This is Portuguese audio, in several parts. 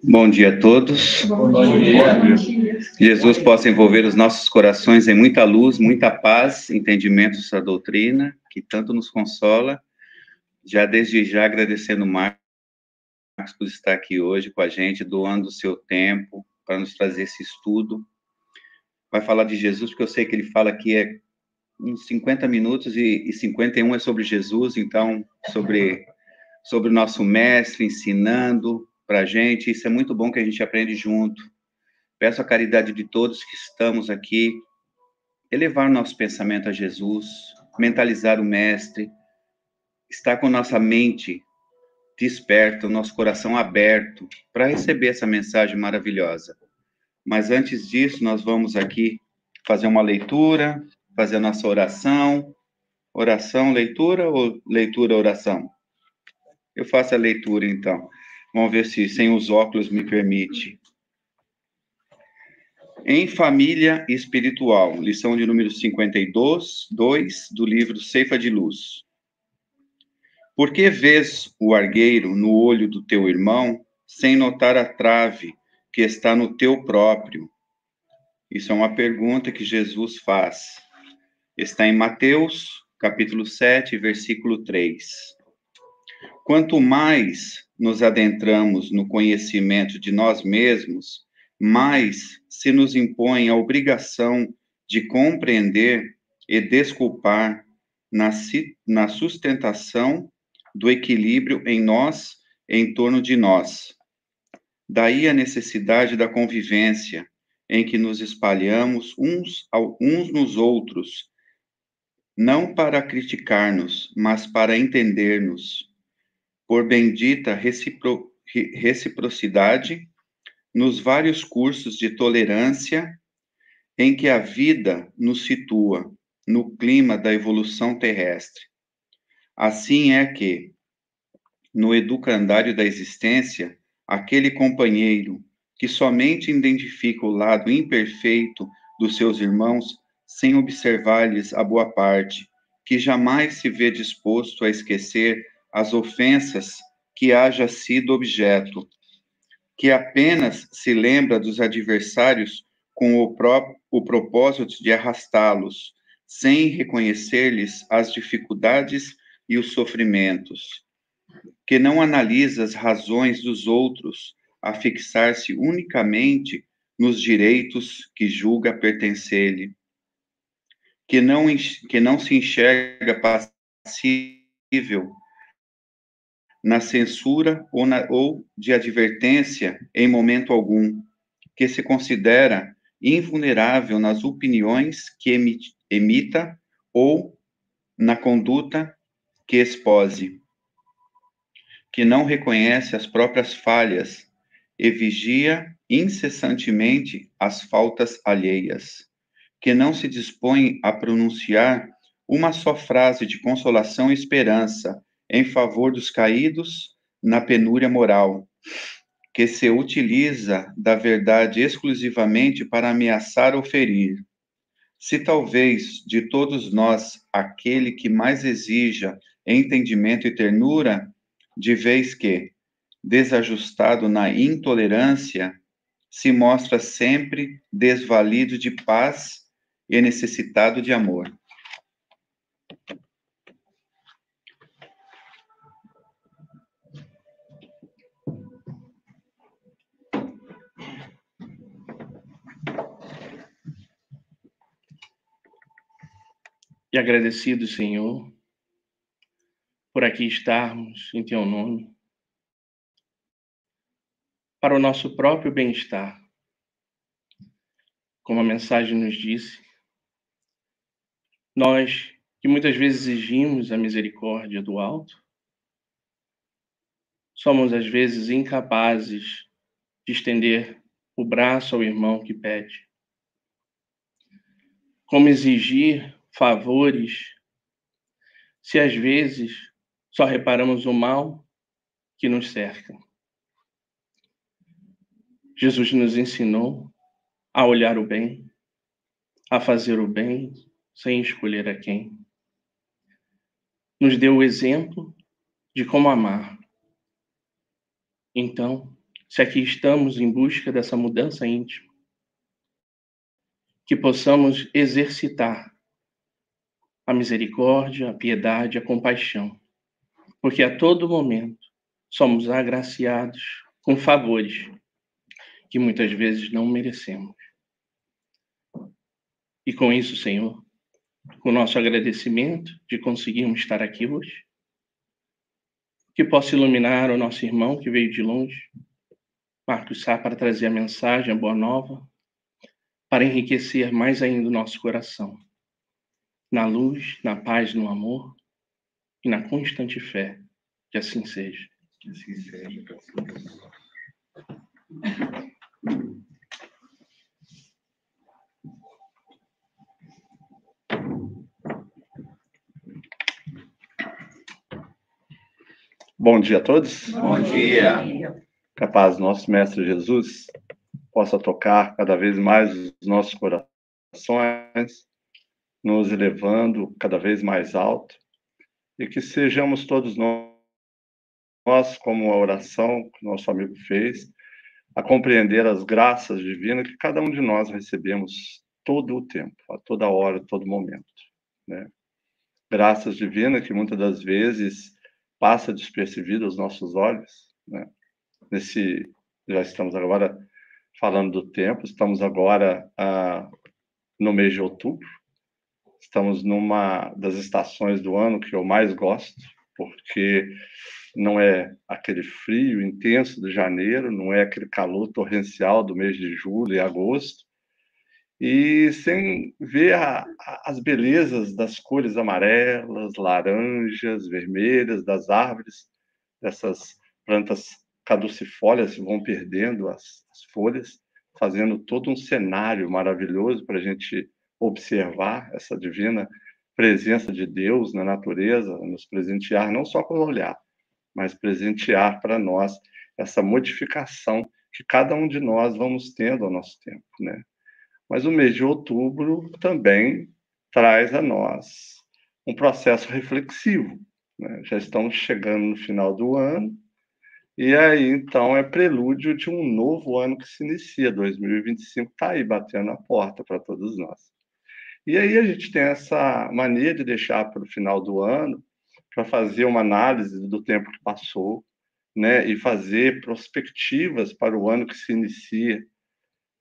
Bom dia a todos. Bom dia. Jesus possa envolver os nossos corações em muita luz, muita paz, entendimento dessa doutrina, que tanto nos consola. Já desde já agradecendo o Marcos por estar aqui hoje com a gente, doando o seu tempo para nos trazer esse estudo. Vai falar de Jesus, porque eu sei que ele fala que é uns 50 minutos e 51 é sobre Jesus, então, sobre o nosso mestre ensinando para a gente. Isso é muito bom que a gente aprende junto. Peço a caridade de todos que estamos aqui, elevar nosso pensamento a Jesus, mentalizar o mestre, estar com nossa mente desperta, o nosso coração aberto para receber essa mensagem maravilhosa. Mas antes disso, nós vamos aqui fazer uma leitura, fazer a nossa oração. Oração, leitura ou leitura, oração? Eu faço a leitura, então. Vamos ver se sem os óculos me permite. Em família espiritual, lição de número 52, 2, do livro Ceifa de Luz. Por que vês o argueiro no olho do teu irmão, sem notar a trave que está no teu próprio? Isso é uma pergunta que Jesus faz. Está em Mateus, capítulo 7, versículo 3. Quanto mais nos adentramos no conhecimento de nós mesmos, mais se nos impõe a obrigação de compreender e desculpar na sustentação do equilíbrio em nós e em torno de nós. Daí a necessidade da convivência, em que nos espalhamos uns nos outros, não para criticar-nos, mas para entender-nos. Por bendita reciprocidade, nos vários cursos de tolerância em que a vida nos situa, no clima da evolução terrestre. Assim é que, no educandário da existência, aquele companheiro que somente identifica o lado imperfeito dos seus irmãos, sem observar-lhes a boa parte, que jamais se vê disposto a esquecer as ofensas que haja sido objeto, que apenas se lembra dos adversários com o propósito de arrastá-los, sem reconhecer-lhes as dificuldades e os sofrimentos, que não analisa as razões dos outros a fixar-se unicamente nos direitos que julga pertencer-lhe, que não se enxerga passível na censura ou de advertência em momento algum, que se considera invulnerável nas opiniões que emita ou na conduta que expose, que não reconhece as próprias falhas e vigia incessantemente as faltas alheias, que não se dispõe a pronunciar uma só frase de consolação e esperança em favor dos caídos na penúria moral, que se utiliza da verdade exclusivamente para ameaçar ou ferir. Se talvez de todos nós aquele que mais exija entendimento e ternura, de vez que, desajustado na intolerância, se mostra sempre desvalido de paz e necessitado de amor. E agradecido, Senhor, por aqui estarmos em Teu nome, para o nosso próprio bem-estar. Como a mensagem nos disse, nós que muitas vezes exigimos a misericórdia do alto, somos às vezes incapazes de estender o braço ao irmão que pede. Como exigir favores se às vezes só reparamos o mal que nos cerca? Jesus nos ensinou a olhar o bem, a fazer o bem sem escolher a quem. Nos deu o exemplo de como amar. Então, se aqui estamos em busca dessa mudança íntima, que possamos exercitar a misericórdia, a piedade, a compaixão, porque a todo momento somos agraciados com favores que muitas vezes não merecemos. E com isso, Senhor, com o nosso agradecimento de conseguirmos estar aqui hoje, que possa iluminar o nosso irmão que veio de longe, Marcos Sá, para trazer a mensagem, a boa nova, para enriquecer mais ainda o nosso coração, na luz, na paz, no amor e na constante fé. Que assim seja. Que assim seja. Bom dia a todos. Bom dia. Que a paz do nosso Mestre Jesus possa tocar cada vez mais os nossos corações, nos elevando cada vez mais alto, e que sejamos todos nós, como a oração que nosso amigo fez, a compreender as graças divinas que cada um de nós recebemos todo o tempo, a toda hora, a todo momento, né? Graças divinas que muitas das vezes passa despercebido aos nossos olhos, né? Já estamos agora falando do tempo, estamos agora no mês de outubro, estamos numa das estações do ano que eu mais gosto, porque não é aquele frio intenso de janeiro, não é aquele calor torrencial do mês de julho e agosto, e sem ver as belezas das cores amarelas, laranjas, vermelhas das árvores, dessas plantas caducifólias que vão perdendo as folhas, fazendo todo um cenário maravilhoso para a gente observar essa divina presença de Deus na natureza, nos presentear não só com o olhar, mas presentear para nós essa modificação que cada um de nós vamos tendo ao nosso tempo, né? Mas o mês de outubro também traz a nós um processo reflexivo, né? Já estamos chegando no final do ano, e aí, então, é prelúdio de um novo ano que se inicia. 2025 está aí batendo a porta para todos nós. E aí a gente tem essa mania de deixar para o final do ano para fazer uma análise do tempo que passou, né? E fazer prospectivas para o ano que se inicia.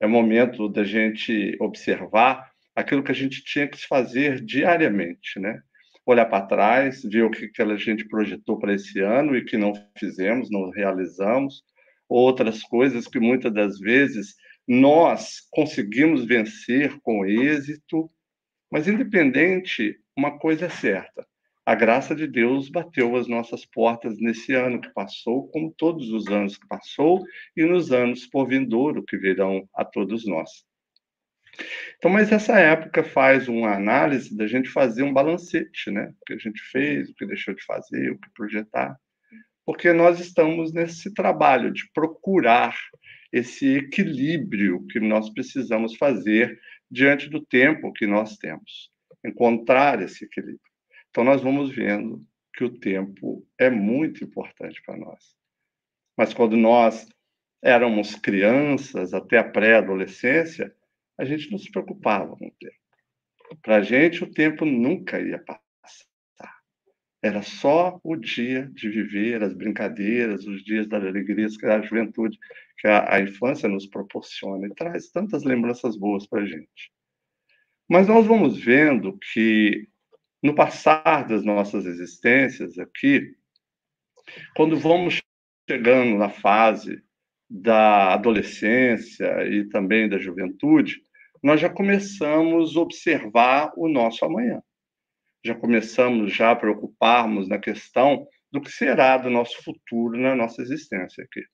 É momento da gente observar aquilo que a gente tinha que fazer diariamente, né? Olhar para trás, ver o que a gente projetou para esse ano e que não fizemos, não realizamos, outras coisas que muitas das vezes nós conseguimos vencer com êxito, mas independente, uma coisa é certa, a graça de Deus bateu as nossas portas nesse ano que passou, como todos os anos que passou, e nos anos por vindouro que virão a todos nós. Então, mas essa época faz uma análise da gente fazer um balancete, né? O que a gente fez, o que deixou de fazer, o que projetar. Porque nós estamos nesse trabalho de procurar esse equilíbrio que nós precisamos fazer diante do tempo que nós temos. Encontrar esse equilíbrio. Então, nós vamos vendo que o tempo é muito importante para nós. Mas quando nós éramos crianças, até a pré-adolescência, a gente não se preocupava com o tempo. Para a gente, o tempo nunca ia passar. Era só o dia de viver, as brincadeiras, os dias das alegrias que a juventude, que a infância nos proporciona e traz tantas lembranças boas para a gente. Mas nós vamos vendo que, no passar das nossas existências aqui, quando vamos chegando na fase da adolescência e também da juventude, nós já começamos a observar o nosso amanhã. Já começamos a preocuparmos na questão do que será do nosso futuro na nossa existência aqui.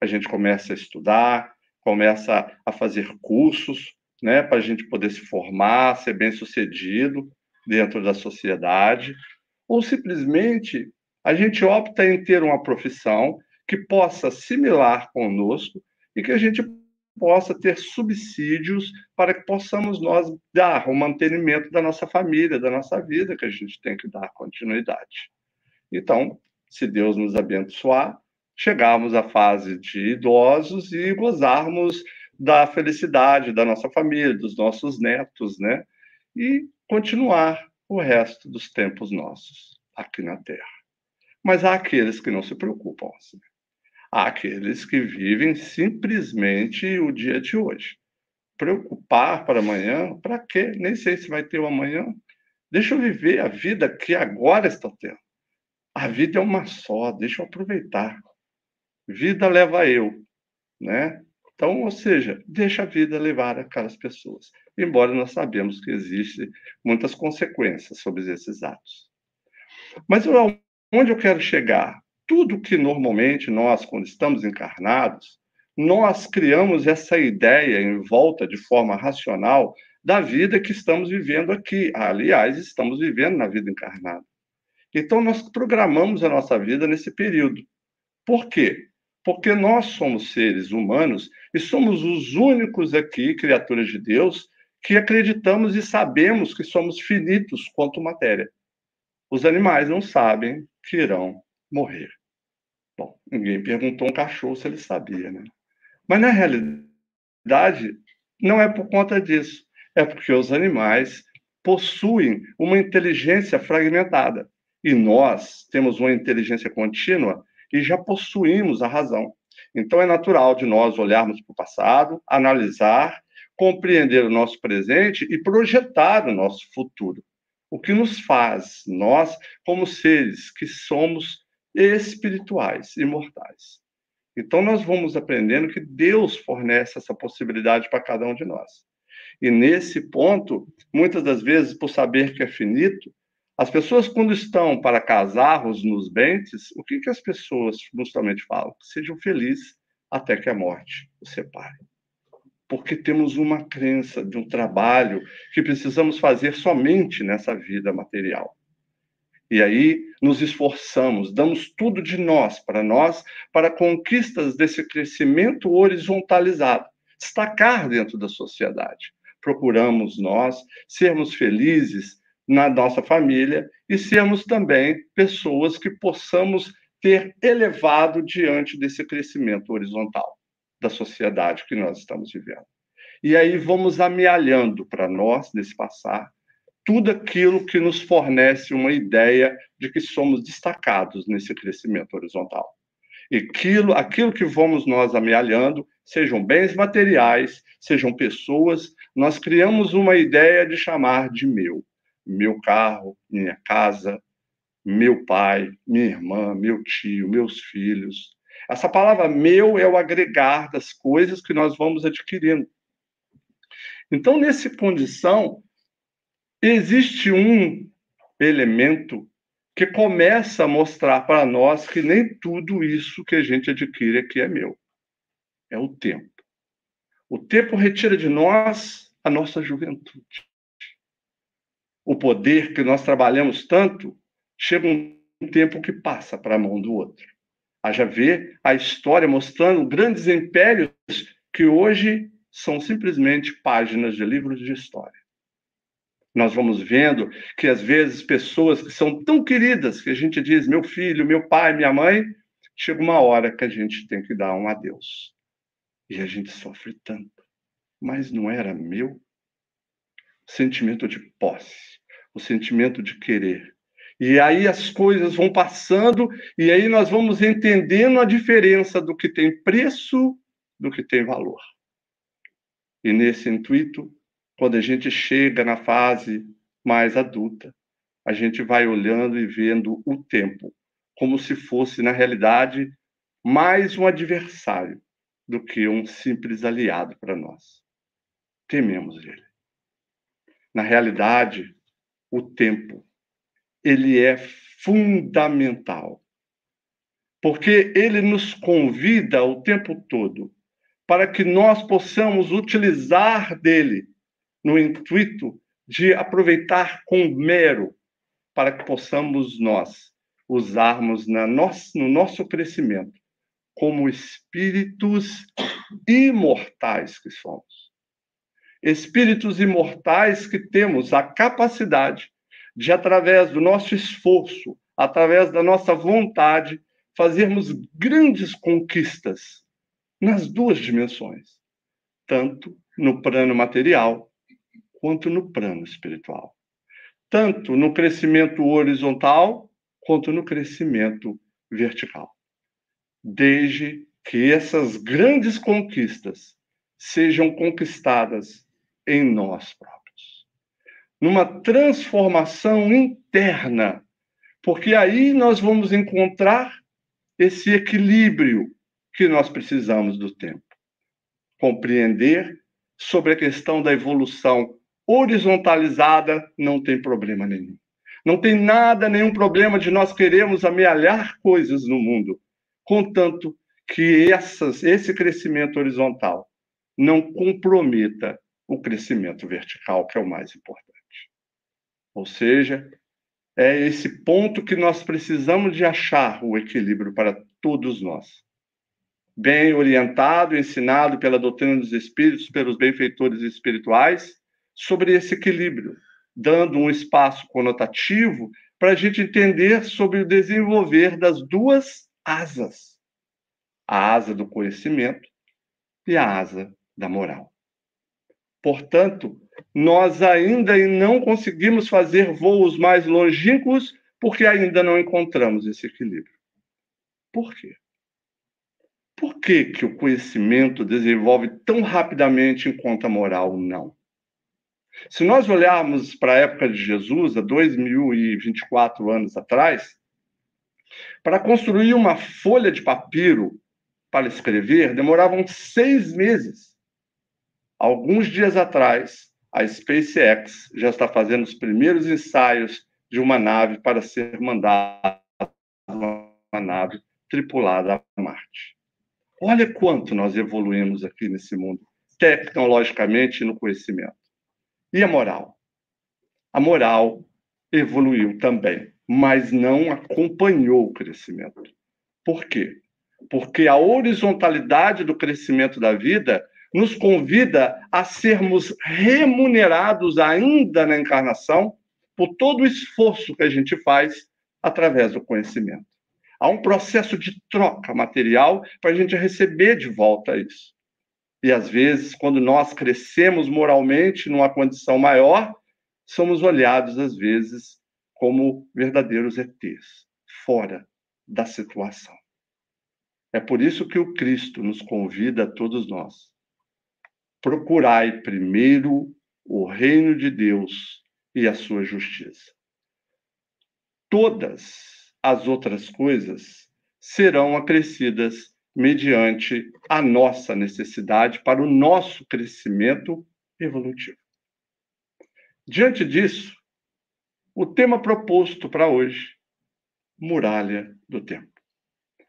A gente começa a estudar, começa a fazer cursos, né, para a gente poder se formar, ser bem-sucedido dentro da sociedade, ou simplesmente a gente opta em ter uma profissão que possa assimilar conosco e que a gente possa ter subsídios para que possamos nós dar o mantenimento da nossa família, da nossa vida, que a gente tem que dar continuidade. Então, se Deus nos abençoar, chegarmos à fase de idosos e gozarmos da felicidade da nossa família, dos nossos netos, né? E continuar o resto dos tempos nossos aqui na Terra. Mas há aqueles que não se preocupam assim. Há aqueles que vivem simplesmente o dia de hoje. Preocupar para amanhã, para quê? Nem sei se vai ter o amanhã. Deixa eu viver a vida que agora está tendo. A vida é uma só, deixa eu aproveitar. Vida leva eu, né? Então, ou seja, deixa a vida levar aquelas pessoas. Embora nós sabemos que existem muitas consequências sobre esses atos. Mas onde eu quero chegar? Tudo que normalmente nós, quando estamos encarnados, nós criamos essa ideia em volta de forma racional da vida que estamos vivendo aqui. Aliás, estamos vivendo na vida encarnada. Então, nós programamos a nossa vida nesse período. Por quê? Porque nós somos seres humanos e somos os únicos aqui, criaturas de Deus, que acreditamos e sabemos que somos finitos quanto matéria. Os animais não sabem que irão morrer. Bom, ninguém perguntou a um cachorro se ele sabia, né? Mas, na realidade, não é por conta disso. É porque os animais possuem uma inteligência fragmentada. E nós temos uma inteligência contínua e já possuímos a razão. Então, é natural de nós olharmos para o passado, analisar, compreender o nosso presente e projetar o nosso futuro. O que nos faz, nós, como seres que somos espirituais, imortais. Então, nós vamos aprendendo que Deus fornece essa possibilidade para cada um de nós. E nesse ponto, muitas das vezes, por saber que é finito, as pessoas, quando estão para casar-os nos bens, o que as pessoas justamente falam? Que sejam felizes até que a morte os separe. Porque temos uma crença de um trabalho que precisamos fazer somente nessa vida material. E aí nos esforçamos, damos tudo de nós, para conquistas desse crescimento horizontalizado, destacar dentro da sociedade. Procuramos nós sermos felizes na nossa família e sermos também pessoas que possamos ter elevado diante desse crescimento horizontal da sociedade que nós estamos vivendo. E aí vamos amealhando para nós, nesse passar, tudo aquilo que nos fornece uma ideia de que somos destacados nesse crescimento horizontal. E aquilo que vamos nós amealhando, sejam bens materiais, sejam pessoas, nós criamos uma ideia de chamar de meu. Meu carro, minha casa, meu pai, minha irmã, meu tio, meus filhos. Essa palavra meu é o agregar das coisas que nós vamos adquirindo. Então, nessa condição, existe um elemento que começa a mostrar para nós que nem tudo isso que a gente adquire aqui é meu. É o tempo. O tempo retira de nós a nossa juventude. O poder que nós trabalhamos tanto, chega um tempo que passa para a mão do outro. Haja ver a história mostrando grandes impérios que hoje são simplesmente páginas de livros de história. Nós vamos vendo que, às vezes, pessoas que são tão queridas, que a gente diz, meu filho, meu pai, minha mãe, chega uma hora que a gente tem que dar um adeus. E a gente sofre tanto. Mas não era meu? O sentimento de posse, o sentimento de querer. E aí as coisas vão passando, e aí nós vamos entendendo a diferença do que tem preço do que tem valor. E nesse intuito, quando a gente chega na fase mais adulta, a gente vai olhando e vendo o tempo como se fosse, na realidade, mais um adversário do que um simples aliado para nós. Tememos ele. Na realidade, o tempo, ele é fundamental, porque ele nos convida o tempo todo para que nós possamos utilizar dele no intuito de aproveitar com mero, para que possamos nós usarmos no nosso crescimento como espíritos imortais que somos. Espíritos imortais que temos a capacidade de, através do nosso esforço, através da nossa vontade, fazermos grandes conquistas nas duas dimensões, tanto no plano material quanto no plano espiritual. Tanto no crescimento horizontal quanto no crescimento vertical. Desde que essas grandes conquistas sejam conquistadas em nós próprios. Numa transformação interna, porque aí nós vamos encontrar esse equilíbrio que nós precisamos do tempo. Compreender sobre a questão da evolução horizontalizada não tem problema nenhum. Não tem nenhum problema de nós queremos amealhar coisas no mundo, contanto que esse crescimento horizontal não comprometa o crescimento vertical, que é o mais importante. Ou seja, é esse ponto que nós precisamos de achar o equilíbrio para todos nós. Bem orientado, ensinado pela doutrina dos espíritos, pelos benfeitores espirituais, sobre esse equilíbrio, dando um espaço conotativo para a gente entender sobre o desenvolver das duas asas. A asa do conhecimento e a asa da moral. Portanto, nós ainda não conseguimos fazer voos mais longínquos porque ainda não encontramos esse equilíbrio. Por quê? Por que que o conhecimento desenvolve tão rapidamente enquanto a moral não? Se nós olharmos para a época de Jesus, há 2024 anos atrás, para construir uma folha de papiro para escrever, demoravam 6 meses. Alguns dias atrás, a SpaceX já está fazendo os primeiros ensaios de uma nave para ser mandada, uma nave tripulada a Marte. Olha quanto nós evoluímos aqui nesse mundo, tecnologicamente e no conhecimento. E a moral? A moral evoluiu também, mas não acompanhou o crescimento. Por quê? Porque a horizontalidade do crescimento da vida nos convida a sermos remunerados ainda na encarnação por todo o esforço que a gente faz através do conhecimento. Há um processo de troca material para a gente receber de volta isso. E, às vezes, quando nós crescemos moralmente numa condição maior, somos olhados, às vezes, como verdadeiros ETs, fora da situação. É por isso que o Cristo nos convida a todos nós. Procurai primeiro o reino de Deus e a sua justiça. Todas as outras coisas serão acrescidas mediante a nossa necessidade para o nosso crescimento evolutivo. Diante disso, o tema proposto para hoje, muralha do tempo.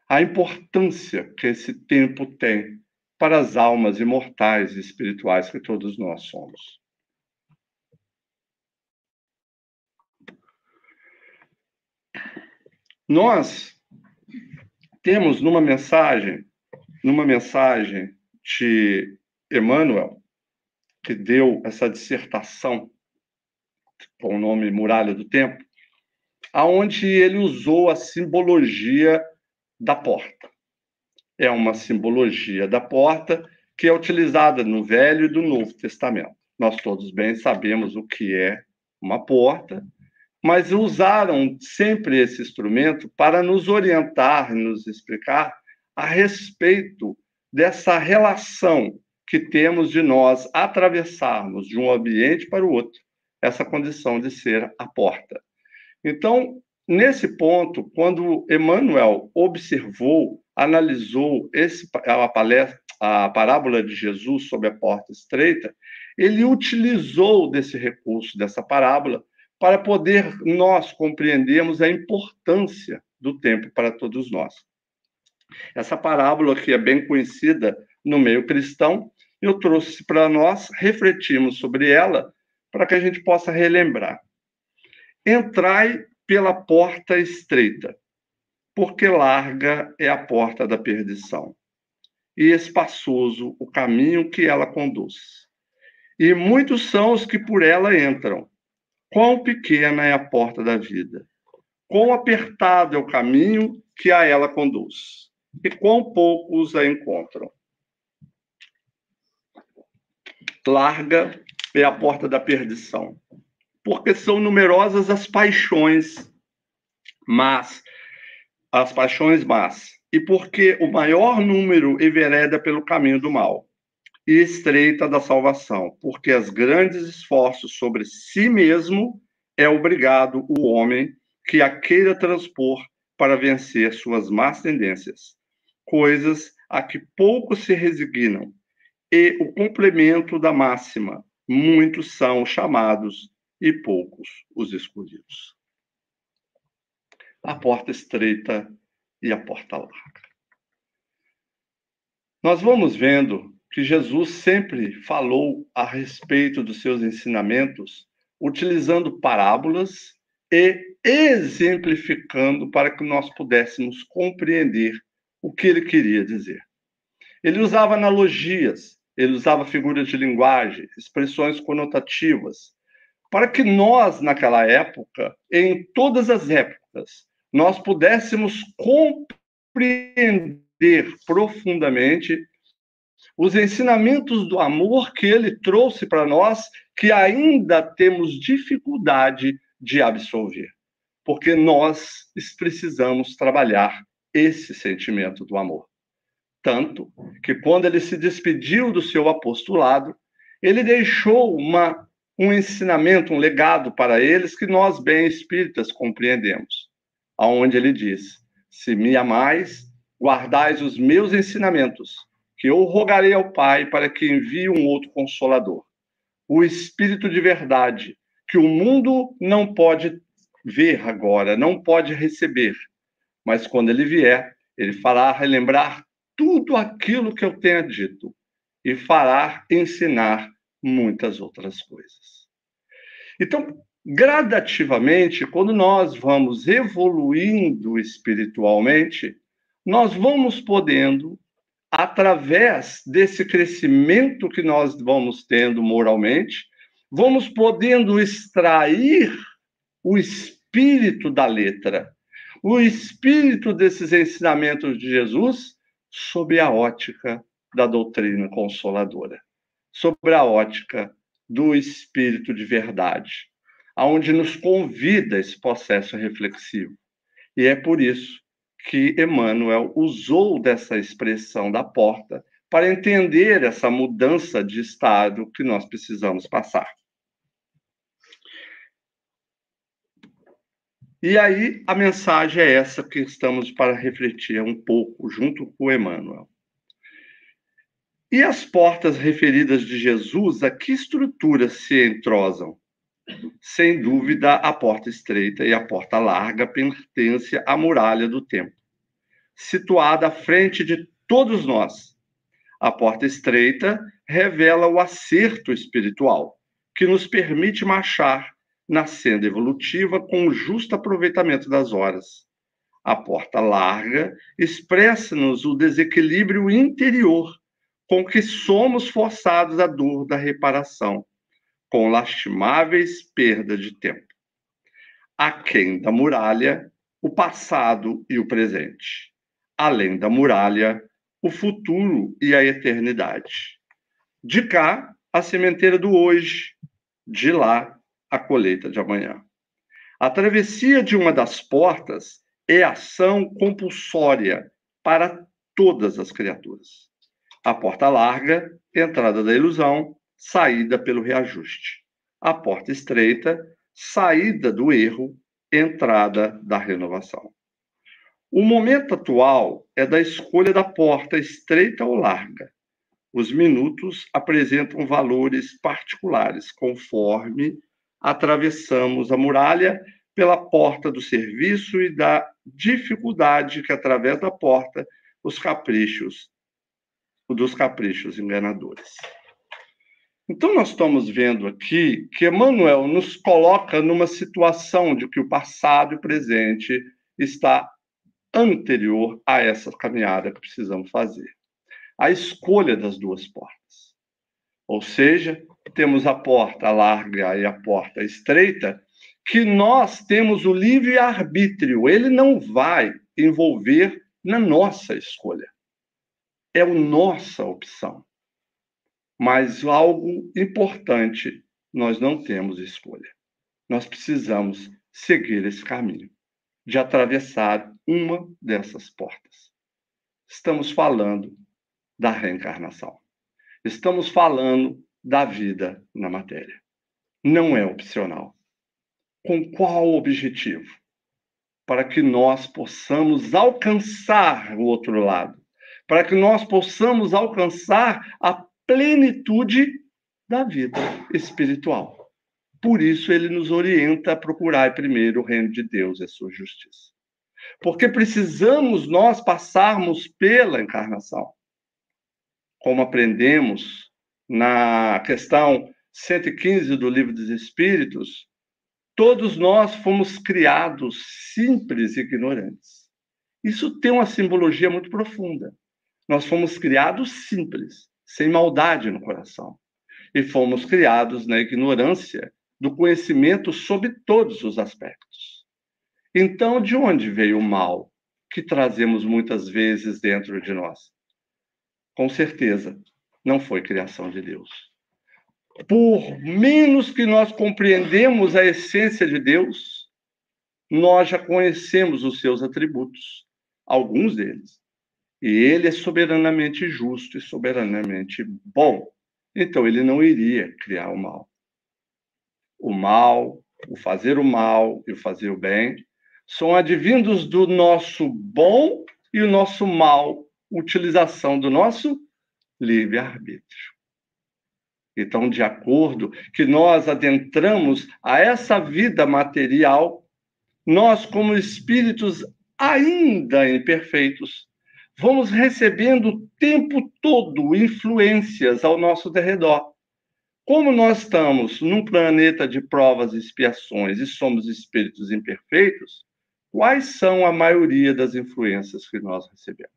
A importância que esse tempo tem para as almas imortais e espirituais que todos nós somos. Nós temos numa mensagem de Emmanuel, que deu essa dissertação com o nome Muralha do Tempo, aonde ele usou a simbologia da porta. É uma simbologia da porta que é utilizada no Velho e do Novo Testamento. Nós todos bem sabemos o que é uma porta, mas usaram sempre esse instrumento para nos orientar, nos explicar a respeito dessa relação que temos de nós atravessarmos de um ambiente para o outro, essa condição de ser a porta. Então, nesse ponto, quando Emmanuel observou, analisou a parábola de Jesus sobre a porta estreita, ele utilizou desse recurso, dessa parábola, para poder nós compreendermos a importância do tempo para todos nós. Essa parábola, que é bem conhecida no meio cristão. Eu trouxe para nós refletirmos sobre ela, para que a gente possa relembrar. Entrai pela porta estreita, porque larga é a porta da perdição, e espaçoso o caminho que ela conduz. E muitos são os que por ela entram. Quão pequena é a porta da vida, quão apertado é o caminho que a ela conduz, e quão poucos a encontram. Larga é a porta da perdição, porque são numerosas as paixões más, e porque o maior número envereda pelo caminho do mal, e estreita da salvação, porque as grandes esforços sobre si mesmo é obrigado o homem que a queira transpor para vencer suas más tendências, coisas a que poucos se resignam, e o complemento da máxima, muitos são chamados e poucos os escolhidos. A porta estreita e a porta larga. Nós vamos vendo que Jesus sempre falou a respeito dos seus ensinamentos, utilizando parábolas e exemplificando para que nós pudéssemos compreender o que ele queria dizer. Ele usava analogias, ele usava figuras de linguagem, expressões conotativas, para que nós, naquela época, em todas as épocas, nós pudéssemos compreender profundamente os ensinamentos do amor que ele trouxe para nós, que ainda temos dificuldade de absorver, porque nós precisamos trabalhar esse sentimento do amor. Tanto que quando ele se despediu do seu apostolado, ele deixou um ensinamento, um legado para eles que nós, bem espíritas, compreendemos, aonde ele diz: se me amais, guardais os meus ensinamentos, que eu rogarei ao Pai para que envie um outro Consolador, o Espírito de verdade, que o mundo não pode ver agora, não pode receber, mas quando ele vier, ele fará relembrar tudo aquilo que eu tenha dito e fará ensinar muitas outras coisas. Então, gradativamente, quando nós vamos evoluindo espiritualmente, nós vamos podendo, através desse crescimento que nós vamos tendo moralmente, vamos podendo extrair o espírito da letra, o espírito desses ensinamentos de Jesus, sob a ótica da doutrina consoladora, sobre a ótica do espírito de verdade, aonde nos convida esse processo reflexivo. E é por isso que Emmanuel usou dessa expressão da porta para entender essa mudança de estado que nós precisamos passar. E aí a mensagem é essa que estamos para refletir um pouco junto com Emmanuel. E as portas referidas de Jesus, a que estruturas se entrosam? Sem dúvida, a porta estreita e a porta larga pertencem à muralha do tempo, situada à frente de todos nós. A porta estreita revela o acerto espiritual, que nos permite marchar na senda evolutiva com o justo aproveitamento das horas. A porta larga expressa-nos o desequilíbrio interior com que somos forçados à dor da reparação, com lastimáveis perdas de tempo. Aquém da muralha, o passado e o presente. Além da muralha, o futuro e a eternidade. De cá, a sementeira do hoje, de lá, a colheita de amanhã. A travessia de uma das portas é ação compulsória para todas as criaturas. A porta larga, entrada da ilusão, saída pelo reajuste. A porta estreita, saída do erro, entrada da renovação. O momento atual é da escolha da porta estreita ou larga. Os minutos apresentam valores particulares, conforme atravessamos a muralha pela porta do serviço e da dificuldade que, através da porta, os caprichos dos caprichos enganadores. Então, nós estamos vendo aqui que Emmanuel nos coloca numa situação de que o passado e o presente está anterior a essa caminhada que precisamos fazer. A escolha das duas portas. Ou seja, temos a porta larga e a porta estreita, que nós temos o livre-arbítrio. Ele não vai envolver na nossa escolha. É a nossa opção. Mas algo importante, nós não temos escolha. Nós precisamos seguir esse caminho, de atravessar uma dessas portas. Estamos falando da reencarnação. Estamos falando da vida na matéria. Não é opcional. Com qual objetivo? Para que nós possamos alcançar o outro lado. Para que nós possamos alcançar a plenitude da vida espiritual. Por isso, ele nos orienta a procurar primeiro o reino de Deus e a sua justiça. Porque precisamos nós passarmos pela encarnação. Como aprendemos na questão 115 do Livro dos Espíritos, todos nós fomos criados simples e ignorantes. Isso tem uma simbologia muito profunda. Nós fomos criados simples, sem maldade no coração. E fomos criados na ignorância do conhecimento sobre todos os aspectos. Então, de onde veio o mal que trazemos muitas vezes dentro de nós? Com certeza, não foi criação de Deus. Por menos que nós compreendemos a essência de Deus, nós já conhecemos os seus atributos, alguns deles. E ele é soberanamente justo e soberanamente bom. Então, ele não iria criar o mal. O mal, o fazer o mal e o fazer o bem, são advindos do nosso bom e o nosso mal, utilização do nosso livre-arbítrio. Então, de acordo que nós adentramos a essa vida material, nós, como espíritos ainda imperfeitos, vamos recebendo o tempo todo influências ao nosso derredor. Como nós estamos num planeta de provas e expiações e somos espíritos imperfeitos, quais são a maioria das influências que nós recebemos?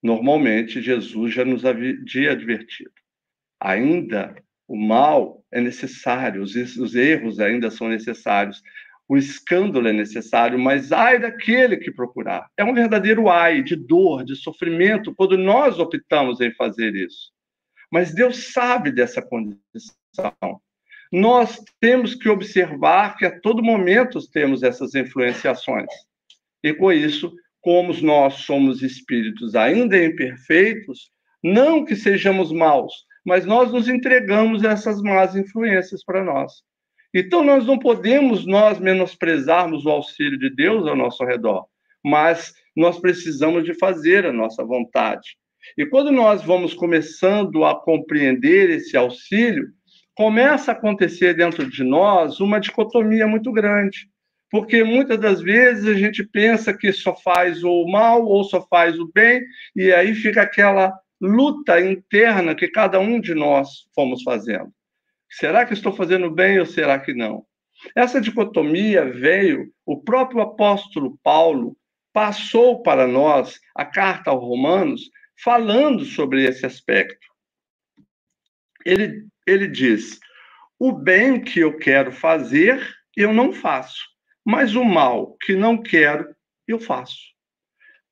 Normalmente, Jesus já nos havia advertido. Ainda o mal é necessário, os erros ainda são necessários, o escândalo é necessário, mas ai daquele que procurar. É um verdadeiro ai de dor, de sofrimento, quando nós optamos em fazer isso. Mas Deus sabe dessa condição. Nós temos que observar que a todo momento temos essas influenciações. E com isso, como nós somos espíritos ainda imperfeitos, não que sejamos maus, mas nós nos entregamos a essas más influências para nós. Então, nós não podemos menosprezarmos o auxílio de Deus ao nosso redor, mas nós precisamos de fazer a nossa vontade. E quando nós vamos começando a compreender esse auxílio, começa a acontecer dentro de nós uma dicotomia muito grande. Porque muitas das vezes a gente pensa que só faz o mal ou só faz o bem, e aí fica aquela luta interna que cada um de nós fomos fazendo. Será que estou fazendo bem ou será que não? Essa dicotomia veio, o próprio apóstolo Paulo passou para nós a carta aos Romanos falando sobre esse aspecto. Ele diz: o bem que eu quero fazer, eu não faço, mas o mal que não quero, eu faço.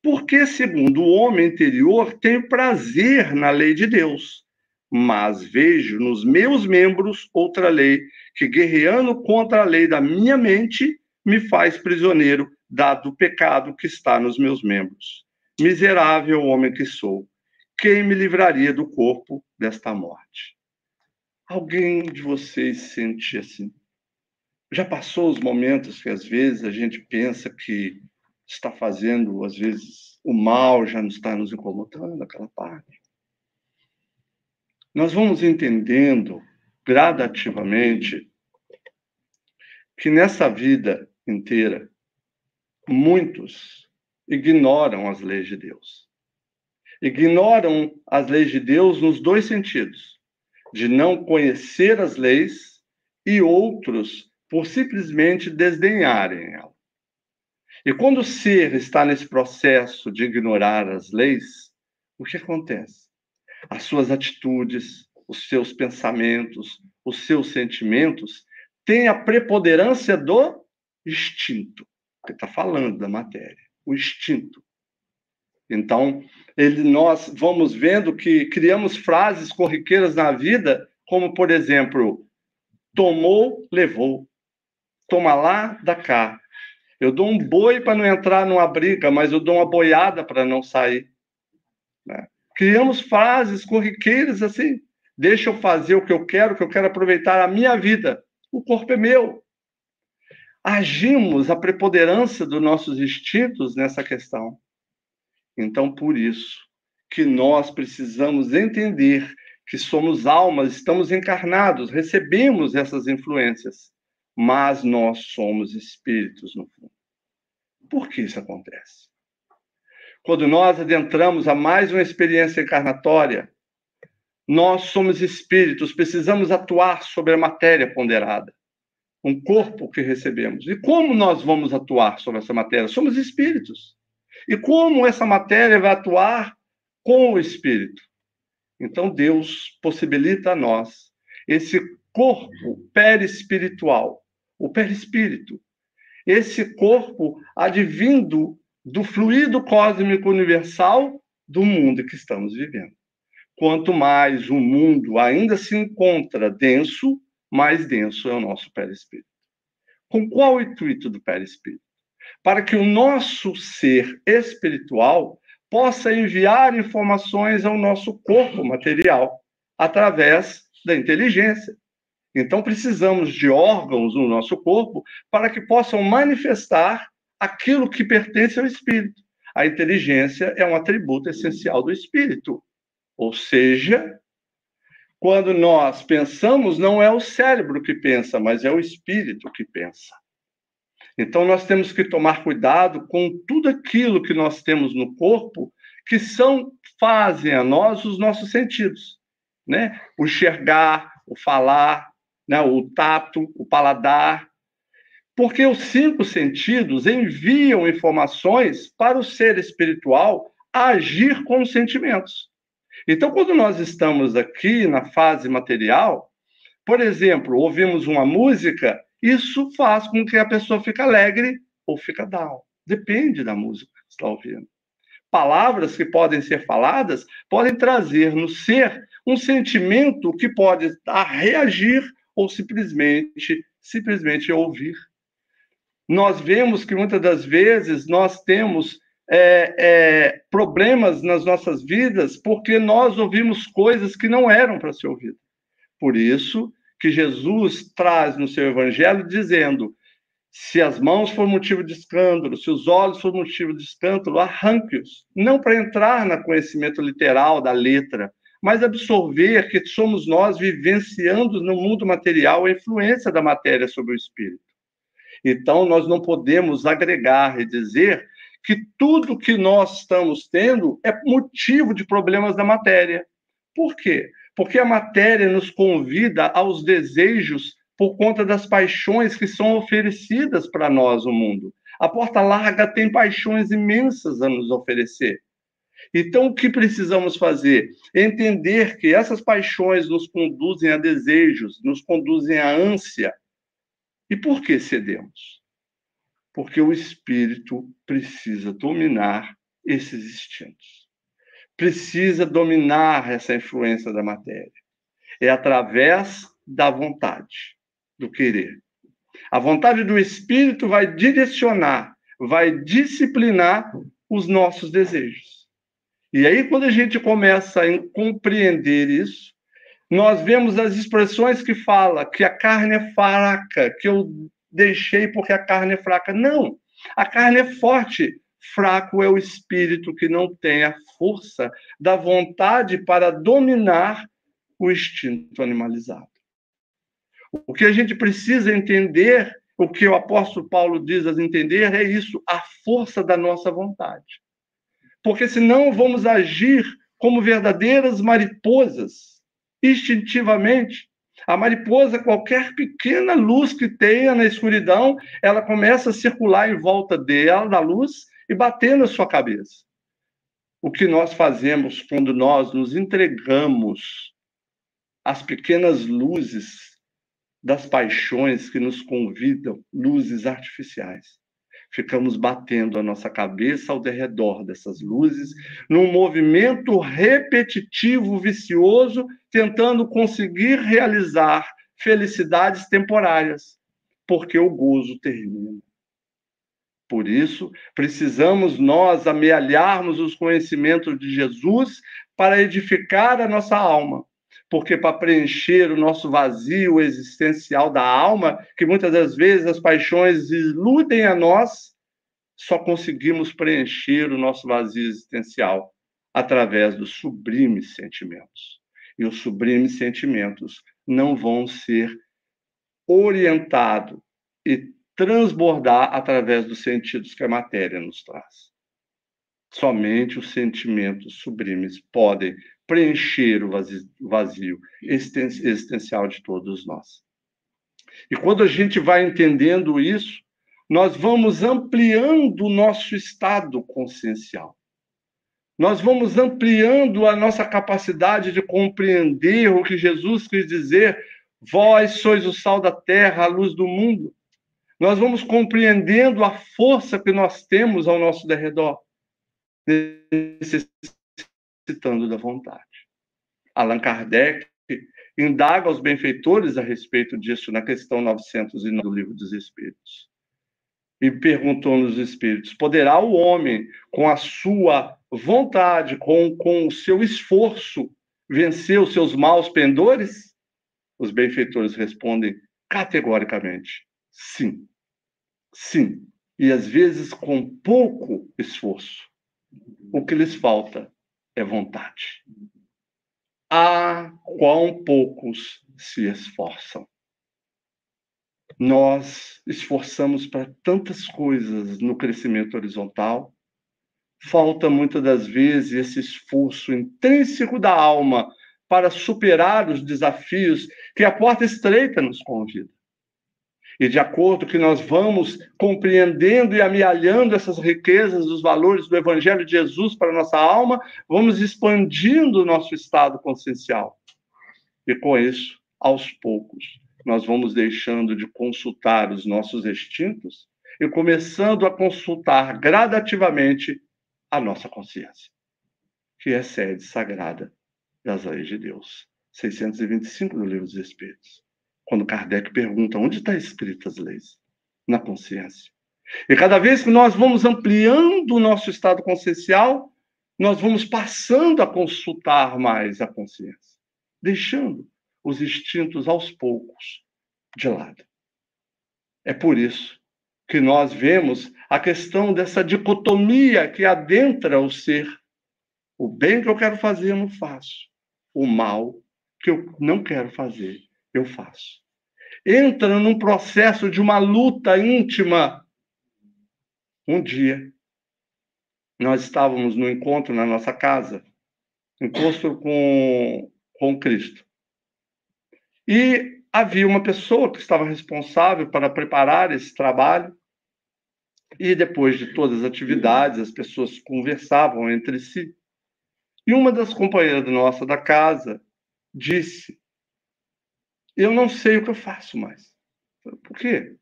Porque, segundo o homem interior, tenho prazer na lei de Deus, mas vejo nos meus membros outra lei, que, guerreando contra a lei da minha mente, me faz prisioneiro, dado o pecado que está nos meus membros. Miserável homem que sou, quem me livraria do corpo desta morte? Alguém de vocês sente assim? Já passou os momentos que, às vezes, a gente pensa que está fazendo, às vezes, o mal já não está nos incomodando, aquela parte? Nós vamos entendendo gradativamente que nessa vida inteira, muitos ignoram as leis de Deus. ignoram as leis de Deus nos dois sentidos, de não conhecer as leis e outros por simplesmente desdenharem ela. E quando o ser está nesse processo de ignorar as leis, o que acontece? As suas atitudes, os seus pensamentos, os seus sentimentos têm a preponderância do instinto, que está falando da matéria, o instinto. Então, nós vamos vendo que criamos frases corriqueiras na vida, como, por exemplo, tomou, levou. Toma lá, dá cá. Eu dou um boi para não entrar numa briga, mas eu dou uma boiada para não sair. Né? Criamos frases corriqueiras assim. Deixa eu fazer o que eu quero aproveitar a minha vida. O corpo é meu. Agimos a preponderância dos nossos instintos nessa questão. Então, por isso que nós precisamos entender que somos almas, estamos encarnados, recebemos essas influências, mas nós somos espíritos, no fundo. Por que isso acontece? Quando nós adentramos a mais uma experiência encarnatória, nós somos espíritos, precisamos atuar sobre a matéria ponderada, um corpo que recebemos. E como nós vamos atuar sobre essa matéria? Somos espíritos. E como essa matéria vai atuar com o espírito? Então, Deus possibilita a nós esse corpo perispiritual, o perispírito. Esse corpo advindo do fluido cósmico universal do mundo que estamos vivendo. Quanto mais o mundo ainda se encontra denso, mais denso é o nosso perispírito. Com qual o intuito do perispírito? Para que o nosso ser espiritual possa enviar informações ao nosso corpo material, através da inteligência. Então, precisamos de órgãos no nosso corpo para que possam manifestar aquilo que pertence ao espírito. A inteligência é um atributo essencial do espírito. Ou seja, quando nós pensamos, não é o cérebro que pensa, mas é o espírito que pensa. Então, nós temos que tomar cuidado com tudo aquilo que nós temos no corpo, que fazem a nós os nossos sentidos, né? O enxergar, o falar, né? O tato, o paladar. Porque os 5 sentidos enviam informações para o ser espiritual agir com os sentimentos. Então, quando nós estamos aqui na fase material, por exemplo, ouvimos uma música, isso faz com que a pessoa fique alegre ou fique down. Depende da música que você está ouvindo. Palavras que podem ser faladas podem trazer no ser um sentimento que pode reagir ou simplesmente ouvir. Nós vemos que muitas das vezes nós temos problemas nas nossas vidas porque nós ouvimos coisas que não eram para ser ouvidas. Por isso que Jesus traz no seu evangelho dizendo: se as mãos for motivo de escândalo, se os olhos for motivo de escândalo, arranque-os. Não para entrar no conhecimento literal da letra, mas absorver que somos nós vivenciando no mundo material a influência da matéria sobre o espírito. Então, nós não podemos agregar e dizer que tudo que nós estamos tendo é motivo de problemas da matéria. Por quê? Porque a matéria nos convida aos desejos por conta das paixões que são oferecidas para nós no mundo. A porta larga tem paixões imensas a nos oferecer. Então, o que precisamos fazer? Entender que essas paixões nos conduzem a desejos, nos conduzem à ânsia. E por que cedemos? Porque o espírito precisa dominar esses instintos. Precisa dominar essa influência da matéria. É através da vontade, do querer. A vontade do espírito vai direcionar, vai disciplinar os nossos desejos. E aí, quando a gente começa a compreender isso, nós vemos as expressões que fala que a carne é fraca, que eu deixei porque a carne é fraca. Não, a carne é forte. Fraco é o espírito que não tem a força da vontade para dominar o instinto animalizado. O que a gente precisa entender, o que o apóstolo Paulo diz a entender, é isso, a força da nossa vontade. porque senão vamos agir como verdadeiras mariposas, instintivamente. A mariposa, qualquer pequena luz que tenha na escuridão, ela começa a circular em volta dela, da luz, e bater na sua cabeça. O que nós fazemos quando nós nos entregamos às pequenas luzes das paixões que nos convidam, luzes artificiais? Ficamos batendo a nossa cabeça ao derredor dessas luzes, num movimento repetitivo, vicioso, tentando conseguir realizar felicidades temporárias, porque o gozo termina. Por isso, precisamos nós amealharmos os conhecimentos de Jesus para edificar a nossa alma. Porque para preencher o nosso vazio existencial da alma, que muitas das vezes as paixões iludem a nós, só conseguimos preencher o nosso vazio existencial através dos sublimes sentimentos. E os sublimes sentimentos não vão ser orientados e transbordar através dos sentidos que a matéria nos traz. Somente os sentimentos sublimes podem preencher o vazio existencial de todos nós. E quando a gente vai entendendo isso, nós vamos ampliando o nosso estado consciencial. Nós vamos ampliando a nossa capacidade de compreender o que Jesus quis dizer: vós sois o sal da terra, a luz do mundo. Nós vamos compreendendo a força que nós temos ao nosso derredor, necessitando da vontade. Allan Kardec indaga aos benfeitores a respeito disso na questão 909 do Livro dos Espíritos. E perguntou nos Espíritos: poderá o homem, com a sua vontade, com o seu esforço, vencer os seus maus pendores? Os benfeitores respondem categoricamente: sim. Sim. E às vezes com pouco esforço. O que lhes falta é vontade. Ah, quão poucos se esforçam. Nós esforçamos para tantas coisas no crescimento horizontal. Falta muitas das vezes esse esforço intrínseco da alma para superar os desafios que a porta estreita nos convida. E de acordo que nós vamos compreendendo e amealhando essas riquezas dos valores do Evangelho de Jesus para a nossa alma, vamos expandindo o nosso estado consciencial. E com isso, aos poucos, nós vamos deixando de consultar os nossos instintos e começando a consultar gradativamente a nossa consciência, que é a sede sagrada das leis de Deus. 625 do Livro dos Espíritos. Quando Kardec pergunta onde estão escritas as leis? Na consciência. E cada vez que nós vamos ampliando o nosso estado consciencial, nós vamos passando a consultar mais a consciência, deixando os instintos aos poucos de lado. É por isso que nós vemos a questão dessa dicotomia que adentra o ser. O bem que eu quero fazer, eu não faço. O mal que eu não quero fazer, eu faço. Entra num processo de uma luta íntima. Um dia, nós estávamos no encontro na nossa casa, encontro com Cristo. E havia uma pessoa que estava responsável para preparar esse trabalho. E depois de todas as atividades, as pessoas conversavam entre si. E uma das companheiras nossa da casa disse: eu não sei o que eu faço mais. Por quê?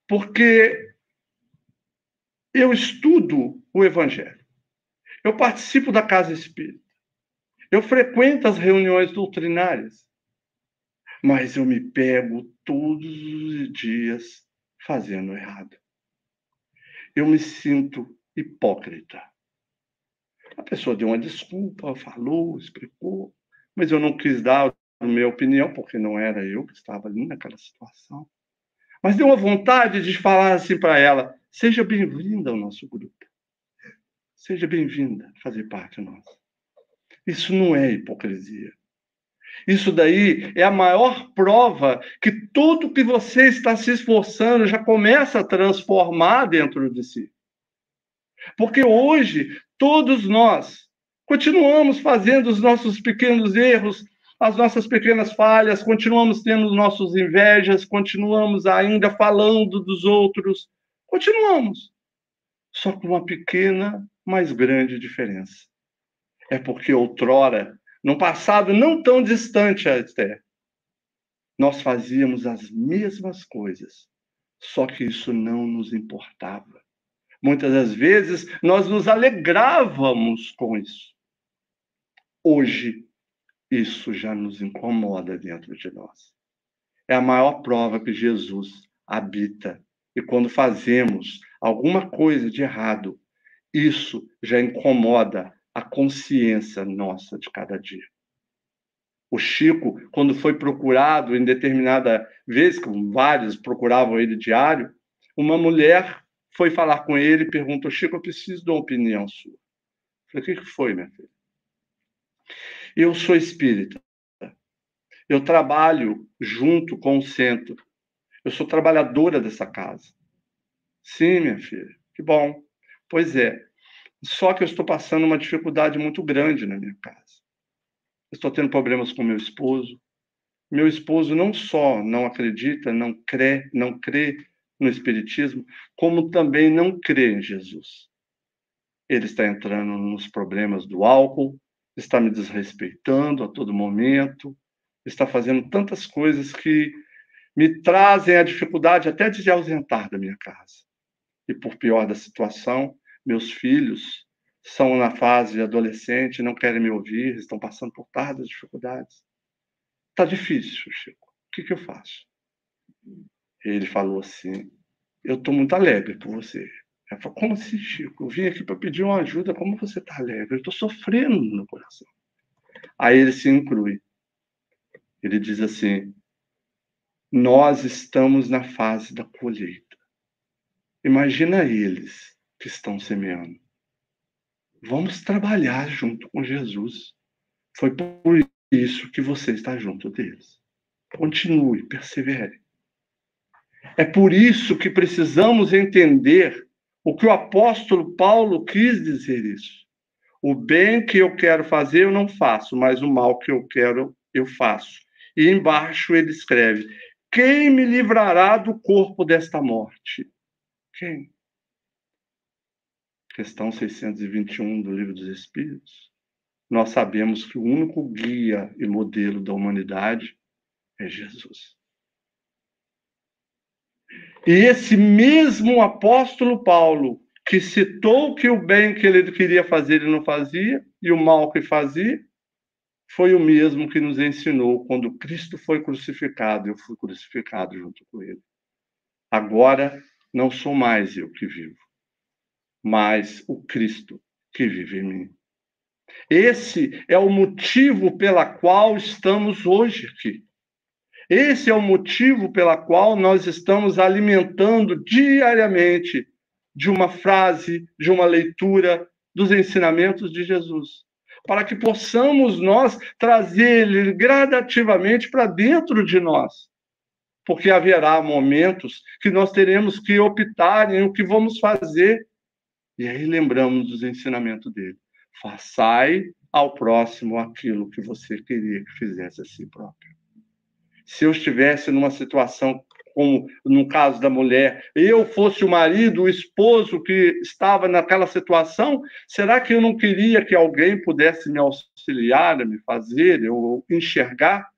Porque eu estudo o Evangelho. Eu participo da casa espírita. Eu frequento as reuniões doutrinárias. Mas eu me pego todos os dias fazendo errado. Eu me sinto hipócrita. A pessoa deu uma desculpa, falou, explicou, mas eu não quis dar a minha opinião, porque não era eu que estava ali naquela situação. Mas deu uma vontade de falar assim para ela: seja bem-vinda ao nosso grupo. Seja bem-vinda a fazer parte de nós. Isso não é hipocrisia. Isso daí é a maior prova que tudo que você está se esforçando já começa a transformar dentro de si. Porque hoje, todos nós continuamos fazendo os nossos pequenos erros, as nossas pequenas falhas, continuamos tendo nossas invejas, continuamos ainda falando dos outros, continuamos. Só com uma pequena, mas grande diferença. É porque outrora, num passado não tão distante até, nós fazíamos as mesmas coisas, só que isso não nos importava. Muitas das vezes, nós nos alegrávamos com isso. Hoje, isso já nos incomoda dentro de nós. É a maior prova que Jesus habita. E quando fazemos alguma coisa de errado, isso já incomoda a consciência nossa de cada dia. O Chico, quando foi procurado em determinada vez, como vários procuravam ele diário, uma mulher foi falar com ele e perguntou: Chico, eu preciso de uma opinião sua. Eu falei: o que foi, minha filha? Eu sou espírita. Eu trabalho junto com o centro. Eu sou trabalhadora dessa casa. Sim, minha filha. Que bom. Pois é. Só que eu estou passando uma dificuldade muito grande na minha casa. Estou tendo problemas com meu esposo. Meu esposo não só não acredita, não crê no espiritismo, como também não crê em Jesus. Ele está entrando nos problemas do álcool, está me desrespeitando a todo momento, está fazendo tantas coisas que me trazem a dificuldade até de se ausentar da minha casa. E por pior da situação, meus filhos são na fase adolescente, não querem me ouvir, estão passando por tantas dificuldades. Está difícil, Chico. O que eu faço? Ele falou assim: eu estou muito alegre por você. Ela falou: como assim, Chico? Eu vim aqui para pedir uma ajuda. Como você está alegre? Eu estou sofrendo no coração. Aí ele se inclui. Ele diz assim: nós estamos na fase da colheita. Imagina eles que estão semeando. Vamos trabalhar junto com Jesus. Foi por isso que você está junto deles. Continue, persevere. É por isso que precisamos entender o que o apóstolo Paulo quis dizer isso. O bem que eu quero fazer eu não faço, mas o mal que eu quero eu faço. E embaixo ele escreve: quem me livrará do corpo desta morte? Quem? Questão 621 do Livro dos Espíritos. Nós sabemos que o único guia e modelo da humanidade é Jesus. E esse mesmo apóstolo Paulo, que citou que o bem que ele queria fazer ele não fazia, e o mal que fazia, foi o mesmo que nos ensinou quando Cristo foi crucificado. Eu fui crucificado junto com ele. Agora não sou mais eu que vivo, mas o Cristo que vive em mim. Esse é o motivo pela qual estamos hoje aqui. Esse é o motivo pela qual nós estamos alimentando diariamente de uma frase, de uma leitura dos ensinamentos de Jesus, para que possamos nós trazer ele gradativamente para dentro de nós, porque haverá momentos que nós teremos que optar em o que vamos fazer, e aí lembramos dos ensinamentos dele: façai ao próximo aquilo que você queria que fizesse a si próprio. Se eu estivesse numa situação como no caso da mulher, eu fosse o marido, o esposo que estava naquela situação, será que eu não queria que alguém pudesse me auxiliar, me fazer, eu enxergar?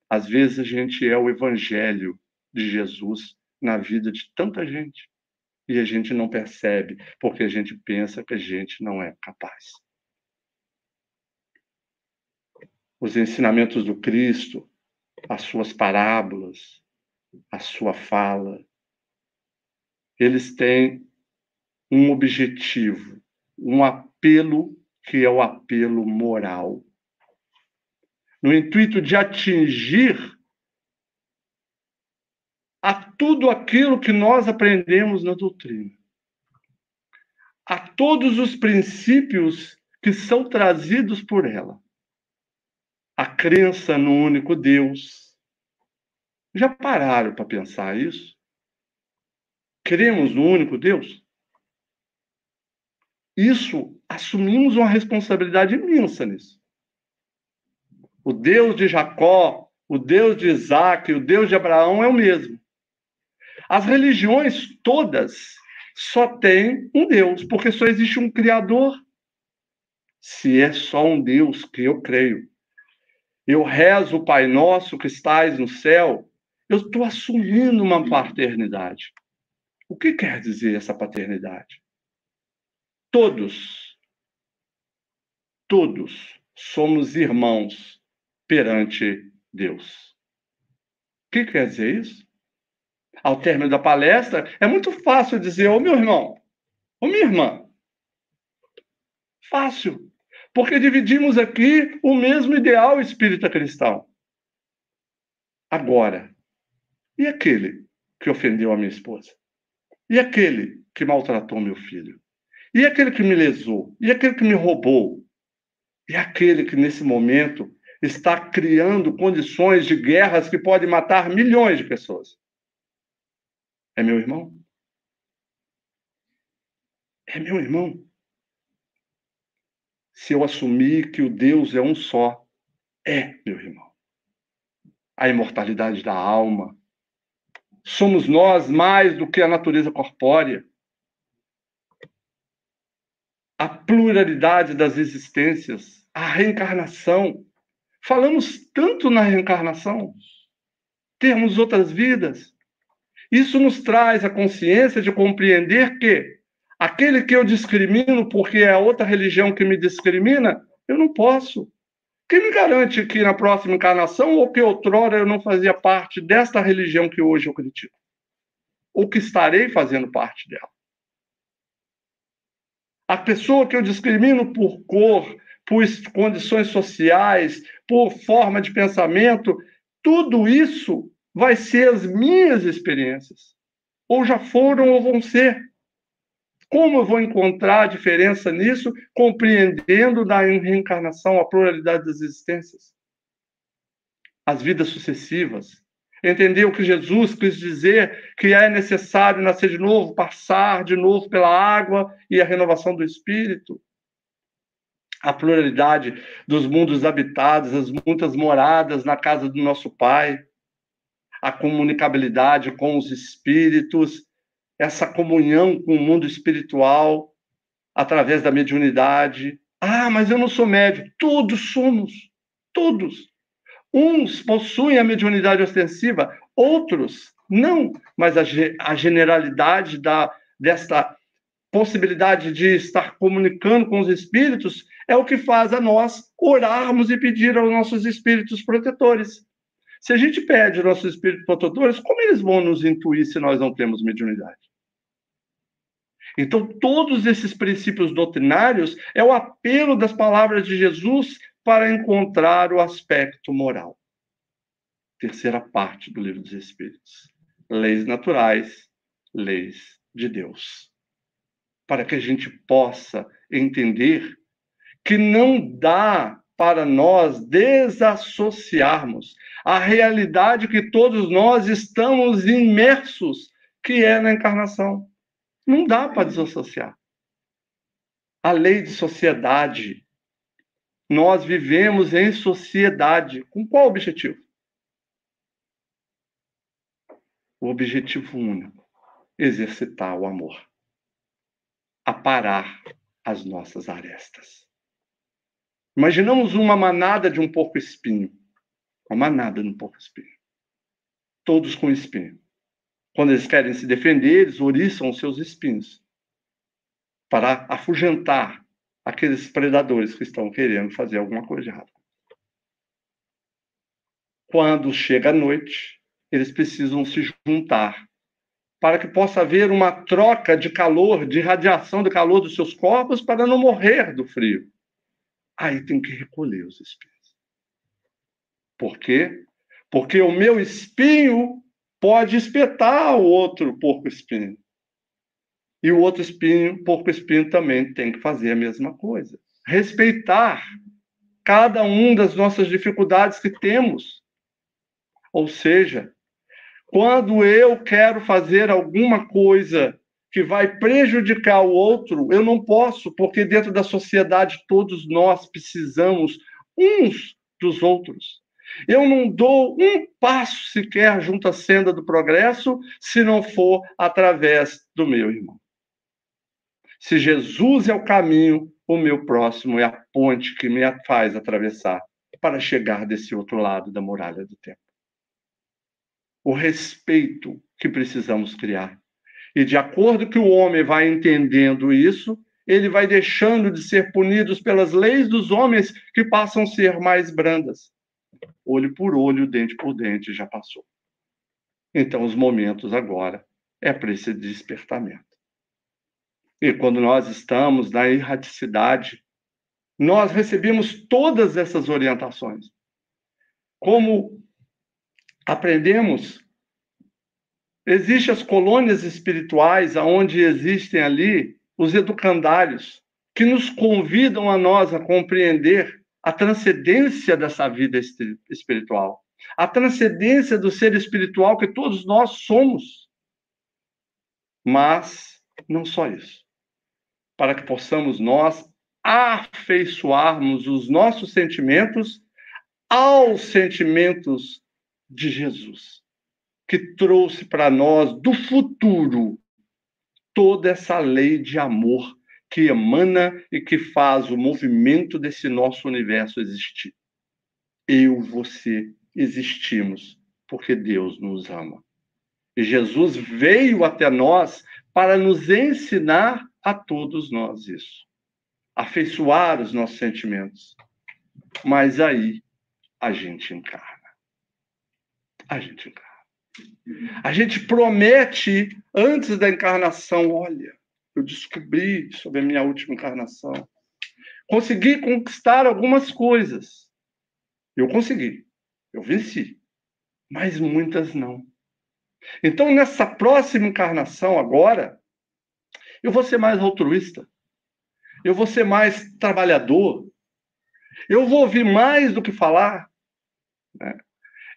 Às vezes a gente é o evangelho de Jesus na vida de tanta gente e a gente não percebe porque a gente pensa que a gente não é capaz. Os ensinamentos do Cristo, as suas parábolas, a sua fala, eles têm um objetivo, um apelo que é o apelo moral, no intuito de atingir a tudo aquilo que nós aprendemos na doutrina, a todos os princípios que são trazidos por ela. A crença no único Deus. Já pararam para pensar isso? Cremos no único Deus? Isso, assumimos uma responsabilidade imensa nisso. O Deus de Jacó, o Deus de Isaac, o Deus de Abraão é o mesmo. As religiões todas só têm um Deus, porque só existe um Criador. Se é só um Deus que eu creio, eu rezo o Pai Nosso que estais no céu, eu estou assumindo uma paternidade. O que quer dizer essa paternidade? Todos somos irmãos perante Deus. O que quer dizer isso? Ao término da palestra, é muito fácil dizer, ô meu irmão, ô minha irmã. Fácil. Porque dividimos aqui o mesmo ideal espírita cristão. Agora, e aquele que ofendeu a minha esposa? E aquele que maltratou meu filho? E aquele que me lesou? E aquele que me roubou? E aquele que, nesse momento, está criando condições de guerras que podem matar milhões de pessoas? É meu irmão? É meu irmão. Se eu assumir que o Deus é um só, é meu irmão. A imortalidade da alma. Somos nós mais do que a natureza corpórea. A pluralidade das existências, a reencarnação. Falamos tanto na reencarnação. Termos outras vidas. Isso nos traz a consciência de compreender que aquele que eu discrimino porque é a outra religião que me discrimina, eu não posso. Quem me garante que na próxima encarnação ou que outrora eu não fazia parte desta religião que hoje eu critico? Ou que estarei fazendo parte dela? A pessoa que eu discrimino por cor, por condições sociais, por forma de pensamento, tudo isso vai ser as minhas experiências. Ou já foram ou vão ser. Como eu vou encontrar a diferença nisso, compreendendo na reencarnação a pluralidade das existências? As vidas sucessivas. Entender o que Jesus quis dizer, que é necessário nascer de novo, passar de novo pela água e a renovação do espírito. A pluralidade dos mundos habitados, as muitas moradas na casa do nosso Pai. A comunicabilidade com os espíritos, essa comunhão com o mundo espiritual através da mediunidade. Ah, mas eu não sou médium. Todos somos. Todos. Uns possuem a mediunidade ostensiva, outros não. Mas a generalidade desta possibilidade de estar comunicando com os espíritos é o que faz a nós orarmos e pedir aos nossos espíritos protetores. Se a gente pede aos nossos espíritos protetores, como eles vão nos intuir se nós não temos mediunidade? Então, todos esses princípios doutrinários é o apelo das palavras de Jesus para encontrar o aspecto moral. Terceira parte do Livro dos Espíritos. Leis naturais, leis de Deus. Para que a gente possa entender que não dá para nós desassociarmos a realidade que todos nós estamos imersos, que é na encarnação. Não dá para desassociar. A lei de sociedade. Nós vivemos em sociedade. Com qual objetivo? O objetivo único. Exercitar o amor. Aparar as nossas arestas. Imaginamos uma manada de um porco-espinho. Uma manada de um porco-espinho. Todos com espinho. Quando eles querem se defender, eles ouriçam os seus espinhos para afugentar aqueles predadores que estão querendo fazer alguma coisa de errada. Quando chega a noite, eles precisam se juntar para que possa haver uma troca de calor, de radiação de calor dos seus corpos para não morrer do frio. Aí tem que recolher os espinhos. Por quê? Porque o meu espinho pode espetar o outro porco-espinho. E o outro espinho, porco-espinho, também tem que fazer a mesma coisa. Respeitar cada uma das nossas dificuldades que temos. Ou seja, quando eu quero fazer alguma coisa que vai prejudicar o outro, eu não posso, porque dentro da sociedade todos nós precisamos uns dos outros. Eu não dou um passo sequer junto à senda do progresso se não for através do meu irmão. Se Jesus é o caminho, o meu próximo é a ponte que me faz atravessar para chegar desse outro lado da muralha do tempo. O respeito que precisamos criar. E de acordo que o homem vai entendendo isso, ele vai deixando de ser punido pelas leis dos homens que passam a ser mais brandas. Olho por olho, dente por dente, já passou. Então, os momentos agora é para esse despertamento. E quando nós estamos na erraticidade, nós recebemos todas essas orientações. Como aprendemos, existem as colônias espirituais, onde existem ali os educandários, que nos convidam a nós a compreender a transcendência dessa vida espiritual, a transcendência do ser espiritual que todos nós somos. Mas não só isso. Para que possamos nós afeiçoarmos os nossos sentimentos aos sentimentos de Jesus, que trouxe para nós do futuro toda essa lei de amor que emana e que faz o movimento desse nosso universo existir. Eu, você, existimos porque Deus nos ama. E Jesus veio até nós para nos ensinar a todos nós isso. Afeiçoar os nossos sentimentos. Mas aí a gente encarna. A gente encarna. A gente promete antes da encarnação, olha, eu descobri sobre a minha última encarnação. Consegui conquistar algumas coisas. Eu consegui. Eu venci. Mas muitas não. Então, nessa próxima encarnação agora, eu vou ser mais altruísta. Eu vou ser mais trabalhador. Eu vou ouvir mais do que falar. Né?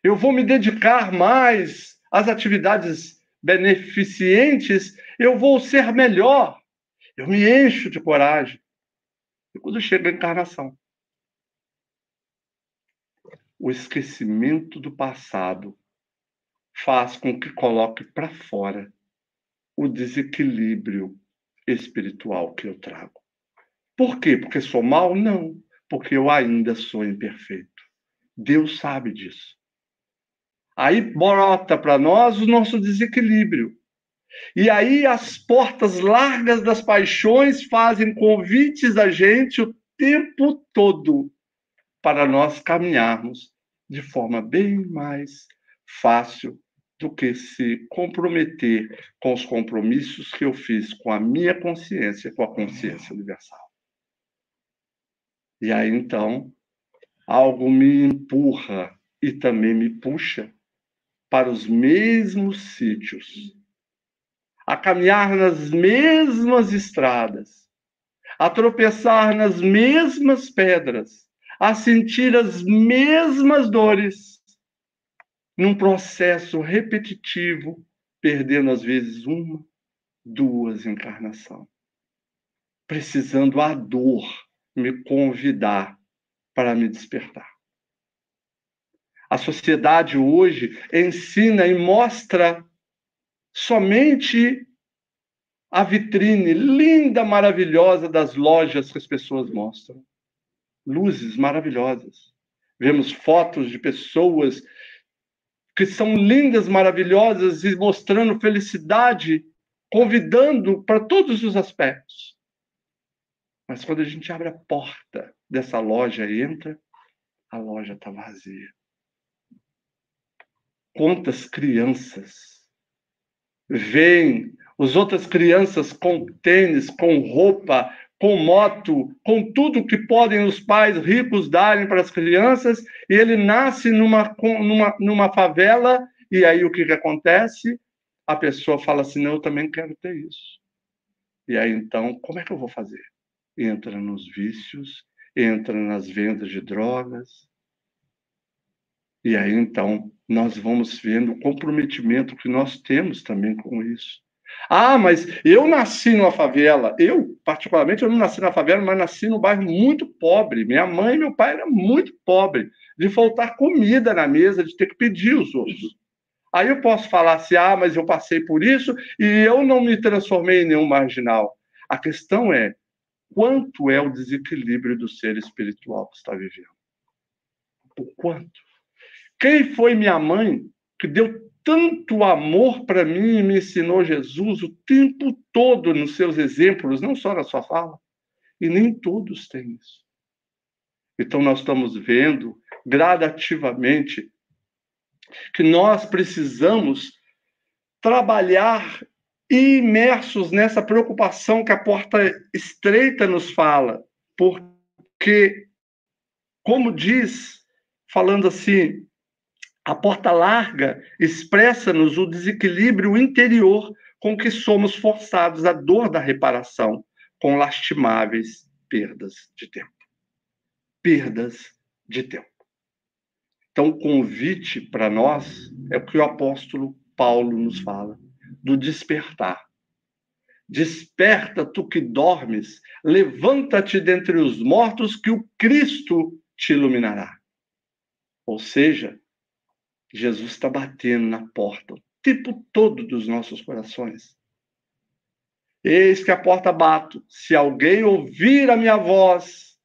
Eu vou me dedicar mais às atividades beneficentes. Eu vou ser melhor. Eu me encho de coragem. E quando chega a encarnação, o esquecimento do passado faz com que coloque para fora o desequilíbrio espiritual que eu trago. Por quê? Porque sou mau? Não. Porque eu ainda sou imperfeito. Deus sabe disso. Aí brota para nós o nosso desequilíbrio. E aí as portas largas das paixões fazem convites a gente o tempo todo para nós caminharmos de forma bem mais fácil do que se comprometer com os compromissos que eu fiz com a minha consciência, com a consciência universal. E aí, então, algo me empurra e também me puxa para os mesmos sítios, a caminhar nas mesmas estradas, a tropeçar nas mesmas pedras, a sentir as mesmas dores, num processo repetitivo, perdendo às vezes uma, duas encarnações, precisando a dor me convidar para me despertar. A sociedade hoje ensina e mostra somente a vitrine linda, maravilhosa das lojas que as pessoas mostram. Luzes maravilhosas. Vemos fotos de pessoas que são lindas, maravilhosas e mostrando felicidade, convidando para todos os aspectos. Mas quando a gente abre a porta dessa loja e entra, a loja está vazia. Quantas crianças veem as outras crianças com tênis, com roupa, com moto, com tudo que podem os pais ricos darem para as crianças, e ele nasce numa favela, e aí o que acontece? A pessoa fala assim, não, eu também quero ter isso. E aí, então, como é que eu vou fazer? Entra nos vícios, entra nas vendas de drogas. E aí, então, nós vamos vendo o comprometimento que nós temos também com isso. Ah, mas eu nasci numa favela. Eu, particularmente, eu não nasci na favela, mas nasci num bairro muito pobre. Minha mãe e meu pai eram muito pobres, de faltar comida na mesa, de ter que pedir os outros. Aí eu posso falar assim, ah, mas eu passei por isso e eu não me transformei em nenhum marginal. A questão é, quanto é o desequilíbrio do ser espiritual que está vivendo? O quanto? Quem foi minha mãe que deu tanto amor para mim e me ensinou Jesus o tempo todo nos seus exemplos, não só na sua fala? E nem todos têm isso. Então nós estamos vendo gradativamente que nós precisamos trabalhar imersos nessa preocupação que a porta estreita nos fala, porque, como diz, falando assim, a porta larga expressa-nos o desequilíbrio interior com que somos forçados à dor da reparação, com lastimáveis perdas de tempo. Perdas de tempo. Então, o convite para nós é o que o apóstolo Paulo nos fala, do despertar. Desperta, tu que dormes, levanta-te dentre os mortos, que o Cristo te iluminará. Ou seja, Jesus está batendo na porta o tempo todo dos nossos corações. Eis que a porta bato. Se alguém ouvir a minha voz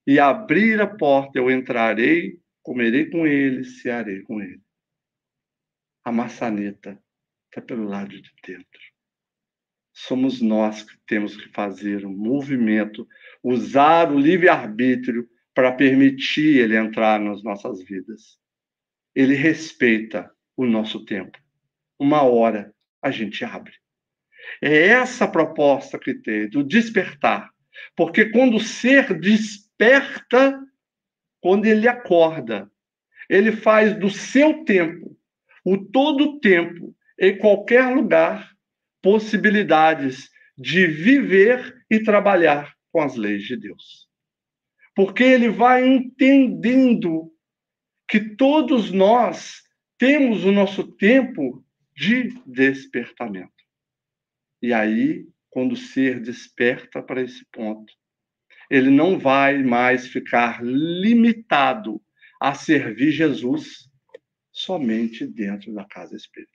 e abrir a porta, eu entrarei, comerei com ele, cearei com ele. A maçaneta está pelo lado de dentro. Somos nós que temos que fazer um movimento, usar o livre-arbítrio para permitir ele entrar nas nossas vidas. Ele respeita o nosso tempo. Uma hora a gente abre. É essa a proposta que tem, do despertar. Porque quando o ser desperta, quando ele acorda, ele faz do seu tempo, o todo tempo, em qualquer lugar, possibilidades de viver e trabalhar com as leis de Deus. Porque ele vai entendendo que todos nós temos o nosso tempo de despertamento. E aí, quando o ser desperta para esse ponto, ele não vai mais ficar limitado a servir Jesus somente dentro da casa espírita.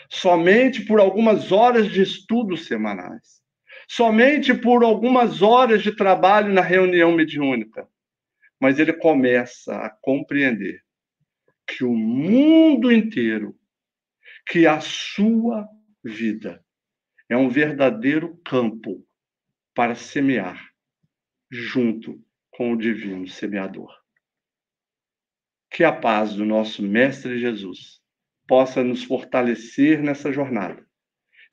Somente por algumas horas de estudos semanais. Somente por algumas horas de trabalho na reunião mediúnica. Mas ele começa a compreender que o mundo inteiro, que a sua vida é um verdadeiro campo para semear junto com o divino semeador. Que a paz do nosso Mestre Jesus possa nos fortalecer nessa jornada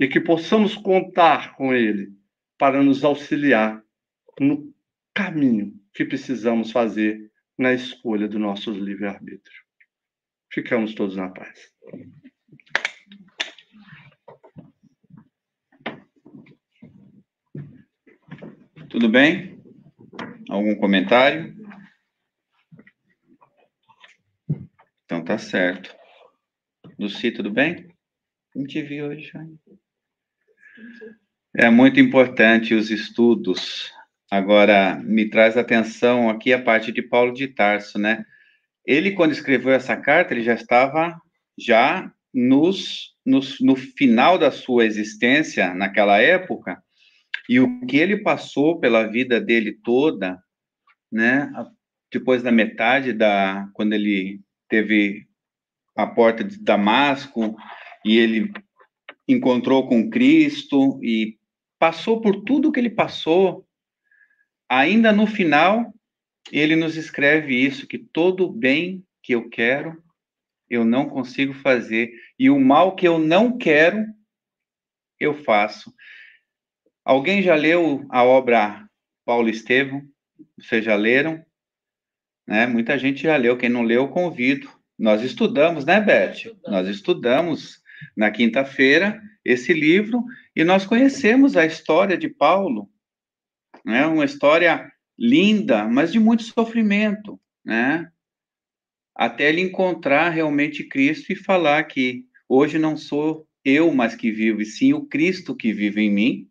e que possamos contar com ele para nos auxiliar no caminho que precisamos fazer na escolha do nosso livre-arbítrio. Ficamos todos na paz. Tudo bem? Algum comentário? Então tá certo. Lucy, tudo bem? Não te vi hoje. É muito importante os estudos. Agora, me traz atenção aqui a parte de Paulo de Tarso, né? Ele, quando escreveu essa carta, ele já estava no final da sua existência naquela época, e o que ele passou pela vida dele toda, né? Depois da metade quando ele teve a porta de Damasco, e ele encontrou com Cristo, e passou por tudo que ele passou, ainda no final, ele nos escreve isso, que todo o bem que eu quero, eu não consigo fazer, e o mal que eu não quero, eu faço. Alguém já leu a obra Paulo Estevão? Vocês já leram? Né? Muita gente já leu, quem não leu, convido. Nós estudamos, né, Beth? Nós estudamos na quinta-feira esse livro e nós conhecemos a história de Paulo, né? Uma história linda, mas de muito sofrimento, né? Até ele encontrar realmente Cristo e falar que hoje não sou eu mais que vivo, e sim o Cristo que vive em mim,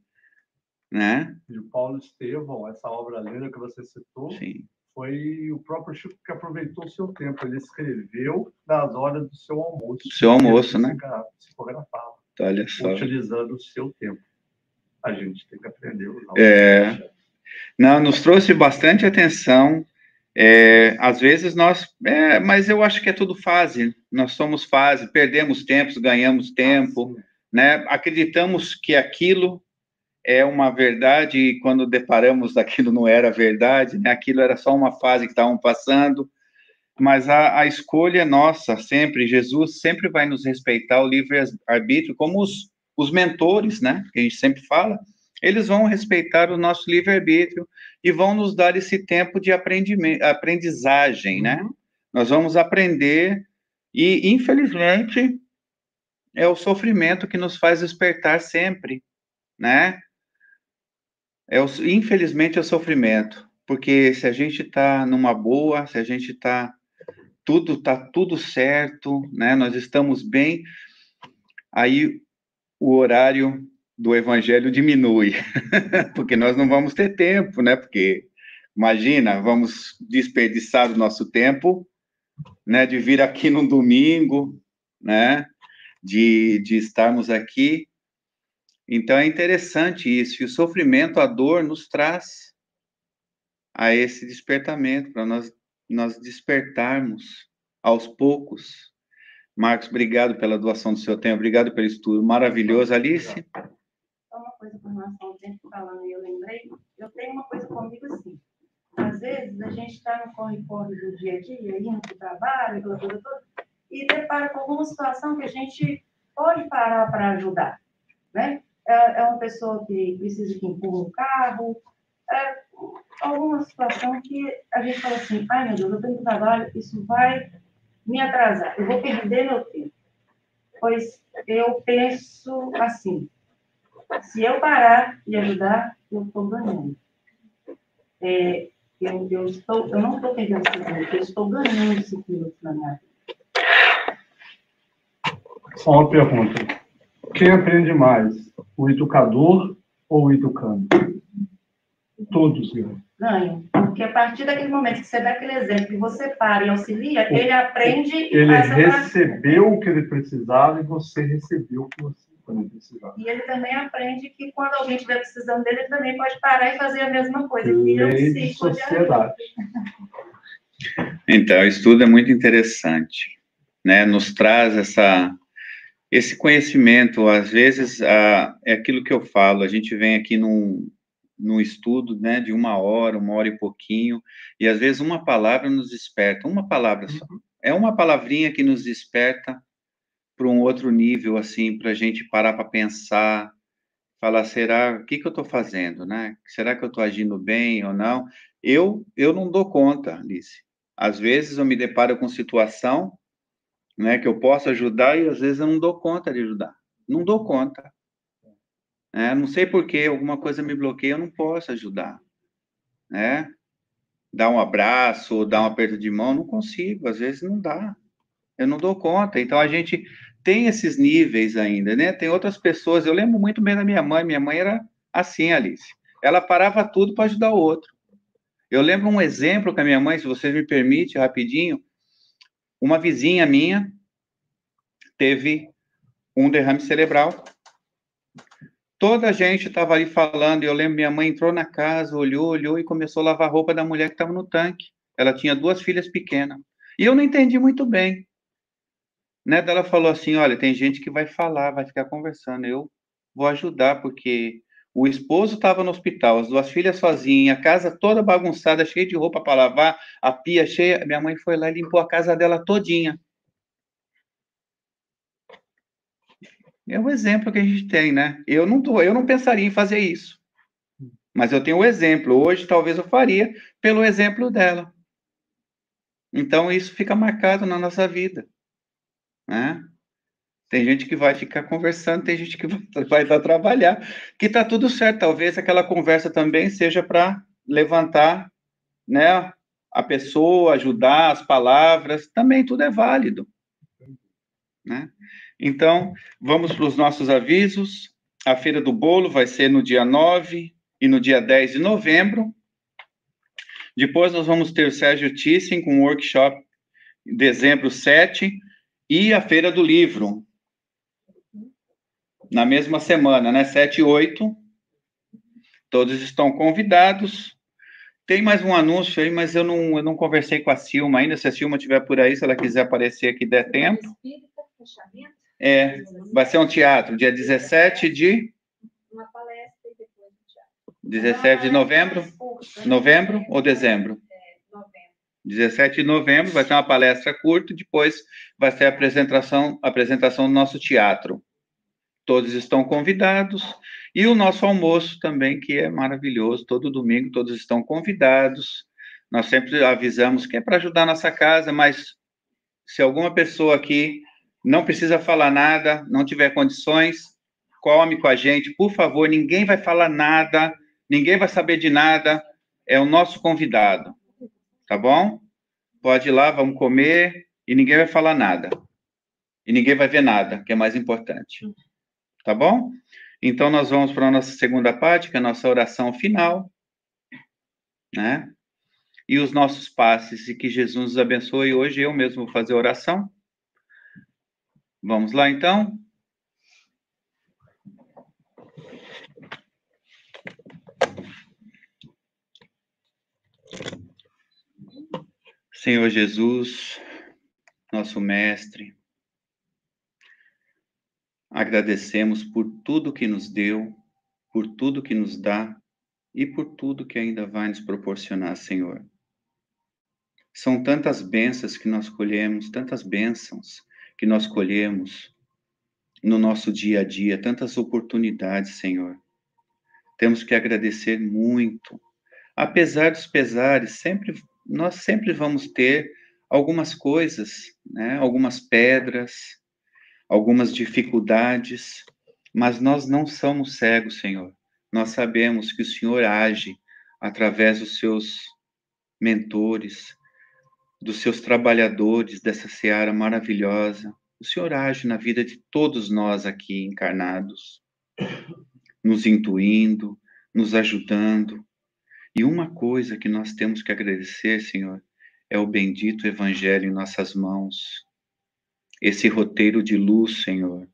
né? E o Paulo Estevão, essa obra linda que você citou, Sim. foi o próprio Chico que aproveitou o seu tempo. Ele escreveu nas horas do seu almoço. Do seu almoço, né? Psicografava, Olha só. utilizando o seu tempo. A gente tem que aprender o nosso Não, nos trouxe bastante atenção. Às vezes nós... mas eu acho que é tudo fase. Nós somos fase, perdemos tempos, ganhamos tempo, né? Acreditamos que aquilo é uma verdade e quando deparamos daquilo não era verdade, né? Aquilo era só uma fase que estavam passando, mas a escolha é nossa sempre. Jesus sempre vai nos respeitar o livre-arbítrio, como os mentores, né? Que a gente sempre fala, eles vão respeitar o nosso livre-arbítrio e vão nos dar esse tempo de aprendizagem, né? Nós vamos aprender e, infelizmente, é o sofrimento que nos faz despertar sempre, né? Infelizmente, é o sofrimento, porque se a gente está numa boa, se a gente está tudo certo, né? Nós estamos bem, aí o horário do evangelho diminui, porque nós não vamos ter tempo, né? Porque, imagina, vamos desperdiçar o nosso tempo, né? De vir aqui no domingo, né? De estarmos aqui. Então, é interessante isso, e o sofrimento, a dor, nos traz a esse despertamento, para nós despertarmos aos poucos. Marcos, obrigado pela doação do seu tempo, obrigado pelo estudo maravilhoso. Alice? Só uma coisa com relação ao tempo falando, eu lembrei, eu tenho uma coisa comigo assim, às vezes a gente está no corre-corre do dia a dia, indo para o trabalho, aquela coisa toda, e depara com alguma situação que a gente pode parar para ajudar, né? É uma pessoa que precisa que empurre um carro, alguma situação que a gente fala assim, ai meu Deus, eu tenho trabalho, isso vai me atrasar, eu vou perder meu tempo. Pois eu penso assim, se eu parar e ajudar, eu estou ganhando. Eu não estou perdendo esse tempo, eu estou ganhando esse tempo na minha vida. Só uma pergunta. Quem aprende mais? O educador ou o educando? Todos ganham. Porque a partir daquele momento que você dá aquele exemplo, que você para e auxilia, ele aprende e ele passa recebeu o que ele precisava e você recebeu o que você precisava. E ele também aprende que quando alguém estiver precisando dele, ele também pode parar e fazer a mesma coisa. Lei de sociedade. Então, o estudo é muito interessante, né? Nos traz esse conhecimento. Às vezes, é aquilo que eu falo, a gente vem aqui num estudo, né, de uma hora e pouquinho, e às vezes uma palavra nos desperta, uma palavra só. É uma palavrinha que nos desperta para um outro nível, assim, para a gente parar para pensar, falar, o que eu estou fazendo, né? Será que eu estou agindo bem ou não? Eu não dou conta, Alice. Às vezes eu me deparo com situação, né, que eu posso ajudar e às vezes eu não dou conta de ajudar. Não dou conta. Não sei por que alguma coisa me bloqueia, eu não posso ajudar, né? Dar um abraço, dar um aperto de mão, não consigo, às vezes não dá. Eu não dou conta. Então a gente tem esses níveis ainda, né? Tem outras pessoas, eu lembro muito bem da minha mãe era assim, Alice. Ela parava tudo para ajudar o outro. Eu lembro um exemplo com a minha mãe, se vocês me permitem, rapidinho. Uma vizinha minha teve um derrame cerebral. Toda a gente estava ali falando, e eu lembro, minha mãe entrou na casa, olhou e começou a lavar a roupa da mulher que estava no tanque. Ela tinha 2 filhas pequenas. E eu não entendi muito bem. Né? Ela falou assim, olha, tem gente que vai falar, vai ficar conversando. Eu vou ajudar, porque o esposo estava no hospital, as 2 filhas sozinhas, a casa toda bagunçada, cheia de roupa para lavar, a pia cheia. Minha mãe foi lá e limpou a casa dela todinha. É o exemplo que a gente tem, né? Eu não pensaria em fazer isso. Mas eu tenho o exemplo. Hoje, talvez eu faria pelo exemplo dela. Então, isso fica marcado na nossa vida, né? Tem gente que vai ficar conversando, tem gente que vai lá trabalhar, que tá tudo certo. Talvez aquela conversa também seja para levantar, né, a pessoa, ajudar, as palavras, também tudo é válido, né? Então, vamos para os nossos avisos. A Feira do Bolo vai ser no dia 9 e no dia 10 de novembro. Depois nós vamos ter o Sérgio Thyssen com um workshop em dezembro 7 e a Feira do Livro. Na mesma semana, né? 7 e 8. Todos estão convidados. Tem mais um anúncio aí, mas eu não conversei com a Silma ainda. Se a Silma estiver por aí, se ela quiser aparecer aqui, der tempo. Vai ser um teatro, dia 17 de... Uma palestra e depois um teatro. 17 de novembro? Novembro ou dezembro? Novembro. 17 de novembro vai ter uma palestra curta, depois vai ser a apresentação do nosso teatro. Todos estão convidados. E o nosso almoço também, que é maravilhoso, todo domingo todos estão convidados. Nós sempre avisamos que é para ajudar a nossa casa, mas se alguma pessoa aqui não precisa falar nada, não tiver condições, come com a gente, por favor, ninguém vai falar nada, ninguém vai saber de nada, é o nosso convidado, tá bom? Pode ir lá, vamos comer, e ninguém vai falar nada. E ninguém vai ver nada, que é mais importante. Tá bom? Então, nós vamos para a nossa segunda parte, que é a nossa oração final, né? E os nossos passes, e que Jesus nos abençoe. Hoje eu mesmo vou fazer a oração. Vamos lá, então? Senhor Jesus, nosso Mestre, agradecemos por tudo que nos deu, por tudo que nos dá e por tudo que ainda vai nos proporcionar, Senhor. São tantas bênçãos que nós colhemos, tantas bênçãos que nós colhemos no nosso dia a dia, tantas oportunidades, Senhor. Temos que agradecer muito. Apesar dos pesares, nós sempre vamos ter algumas coisas, né? Algumas pedras, algumas dificuldades, mas nós não somos cegos, Senhor. Nós sabemos que o Senhor age através dos seus mentores, dos seus trabalhadores dessa seara maravilhosa. O Senhor age na vida de todos nós aqui encarnados, nos intuindo, nos ajudando. E uma coisa que nós temos que agradecer, Senhor, é o bendito Evangelho em nossas mãos. Esse roteiro de luz, Senhor,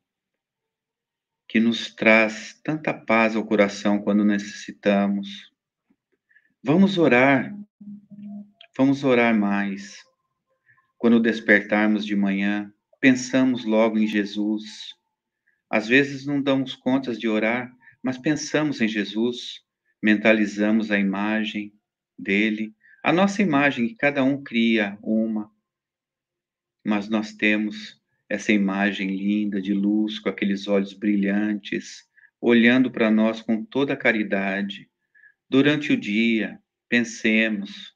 que nos traz tanta paz ao coração quando necessitamos. Vamos orar mais. Quando despertarmos de manhã, pensamos logo em Jesus. Às vezes não damos contas de orar, mas pensamos em Jesus, mentalizamos a imagem dele, a nossa imagem, que cada um cria uma, mas nós temos essa imagem linda de luz, com aqueles olhos brilhantes, olhando para nós com toda a caridade. Durante o dia, pensamos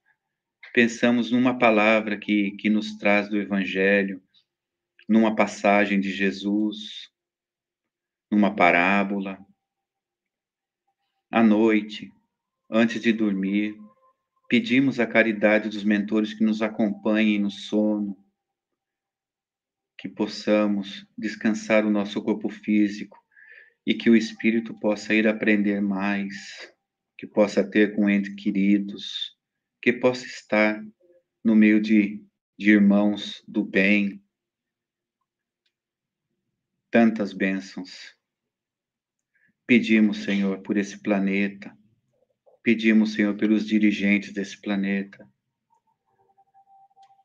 numa palavra que nos traz do Evangelho, numa passagem de Jesus, numa parábola. À noite, antes de dormir, pedimos a caridade dos mentores que nos acompanhem no sono, que possamos descansar o nosso corpo físico e que o espírito possa ir aprender mais, que possa ter com entes queridos, que possa estar no meio de irmãos do bem. Tantas bênçãos. Pedimos, Senhor, por esse planeta. Pedimos, Senhor, pelos dirigentes desse planeta.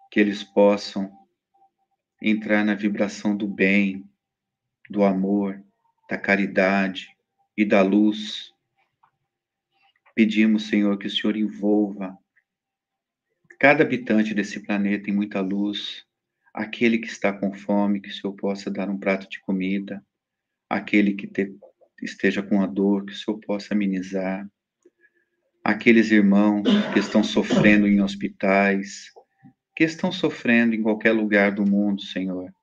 Que eles possam entrar na vibração do bem, do amor, da caridade e da luz. Pedimos, Senhor, que o Senhor envolva cada habitante desse planeta em muita luz. Aquele que está com fome, que o Senhor possa dar um prato de comida. Aquele que esteja com a dor, que o Senhor possa amenizar. Aqueles irmãos que estão sofrendo em hospitais, que estão sofrendo em qualquer lugar do mundo, Senhor.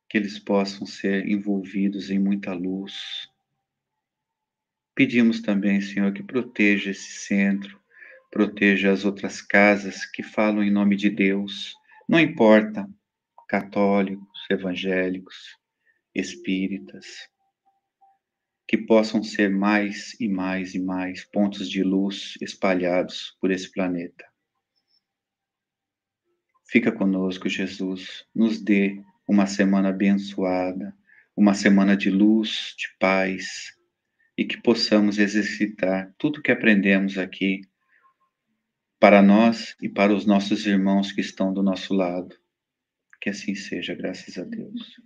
Que eles possam ser envolvidos em muita luz. Pedimos também, Senhor, que proteja esse centro, proteja as outras casas que falam em nome de Deus. Não importa, católicos, evangélicos, espíritas, que possam ser mais e mais e mais pontos de luz espalhados por esse planeta. Fica conosco, Jesus, nos dê uma semana abençoada, uma semana de luz, de paz, e que possamos exercitar tudo que aprendemos aqui para nós e para os nossos irmãos que estão do nosso lado. Que assim seja, graças a Deus.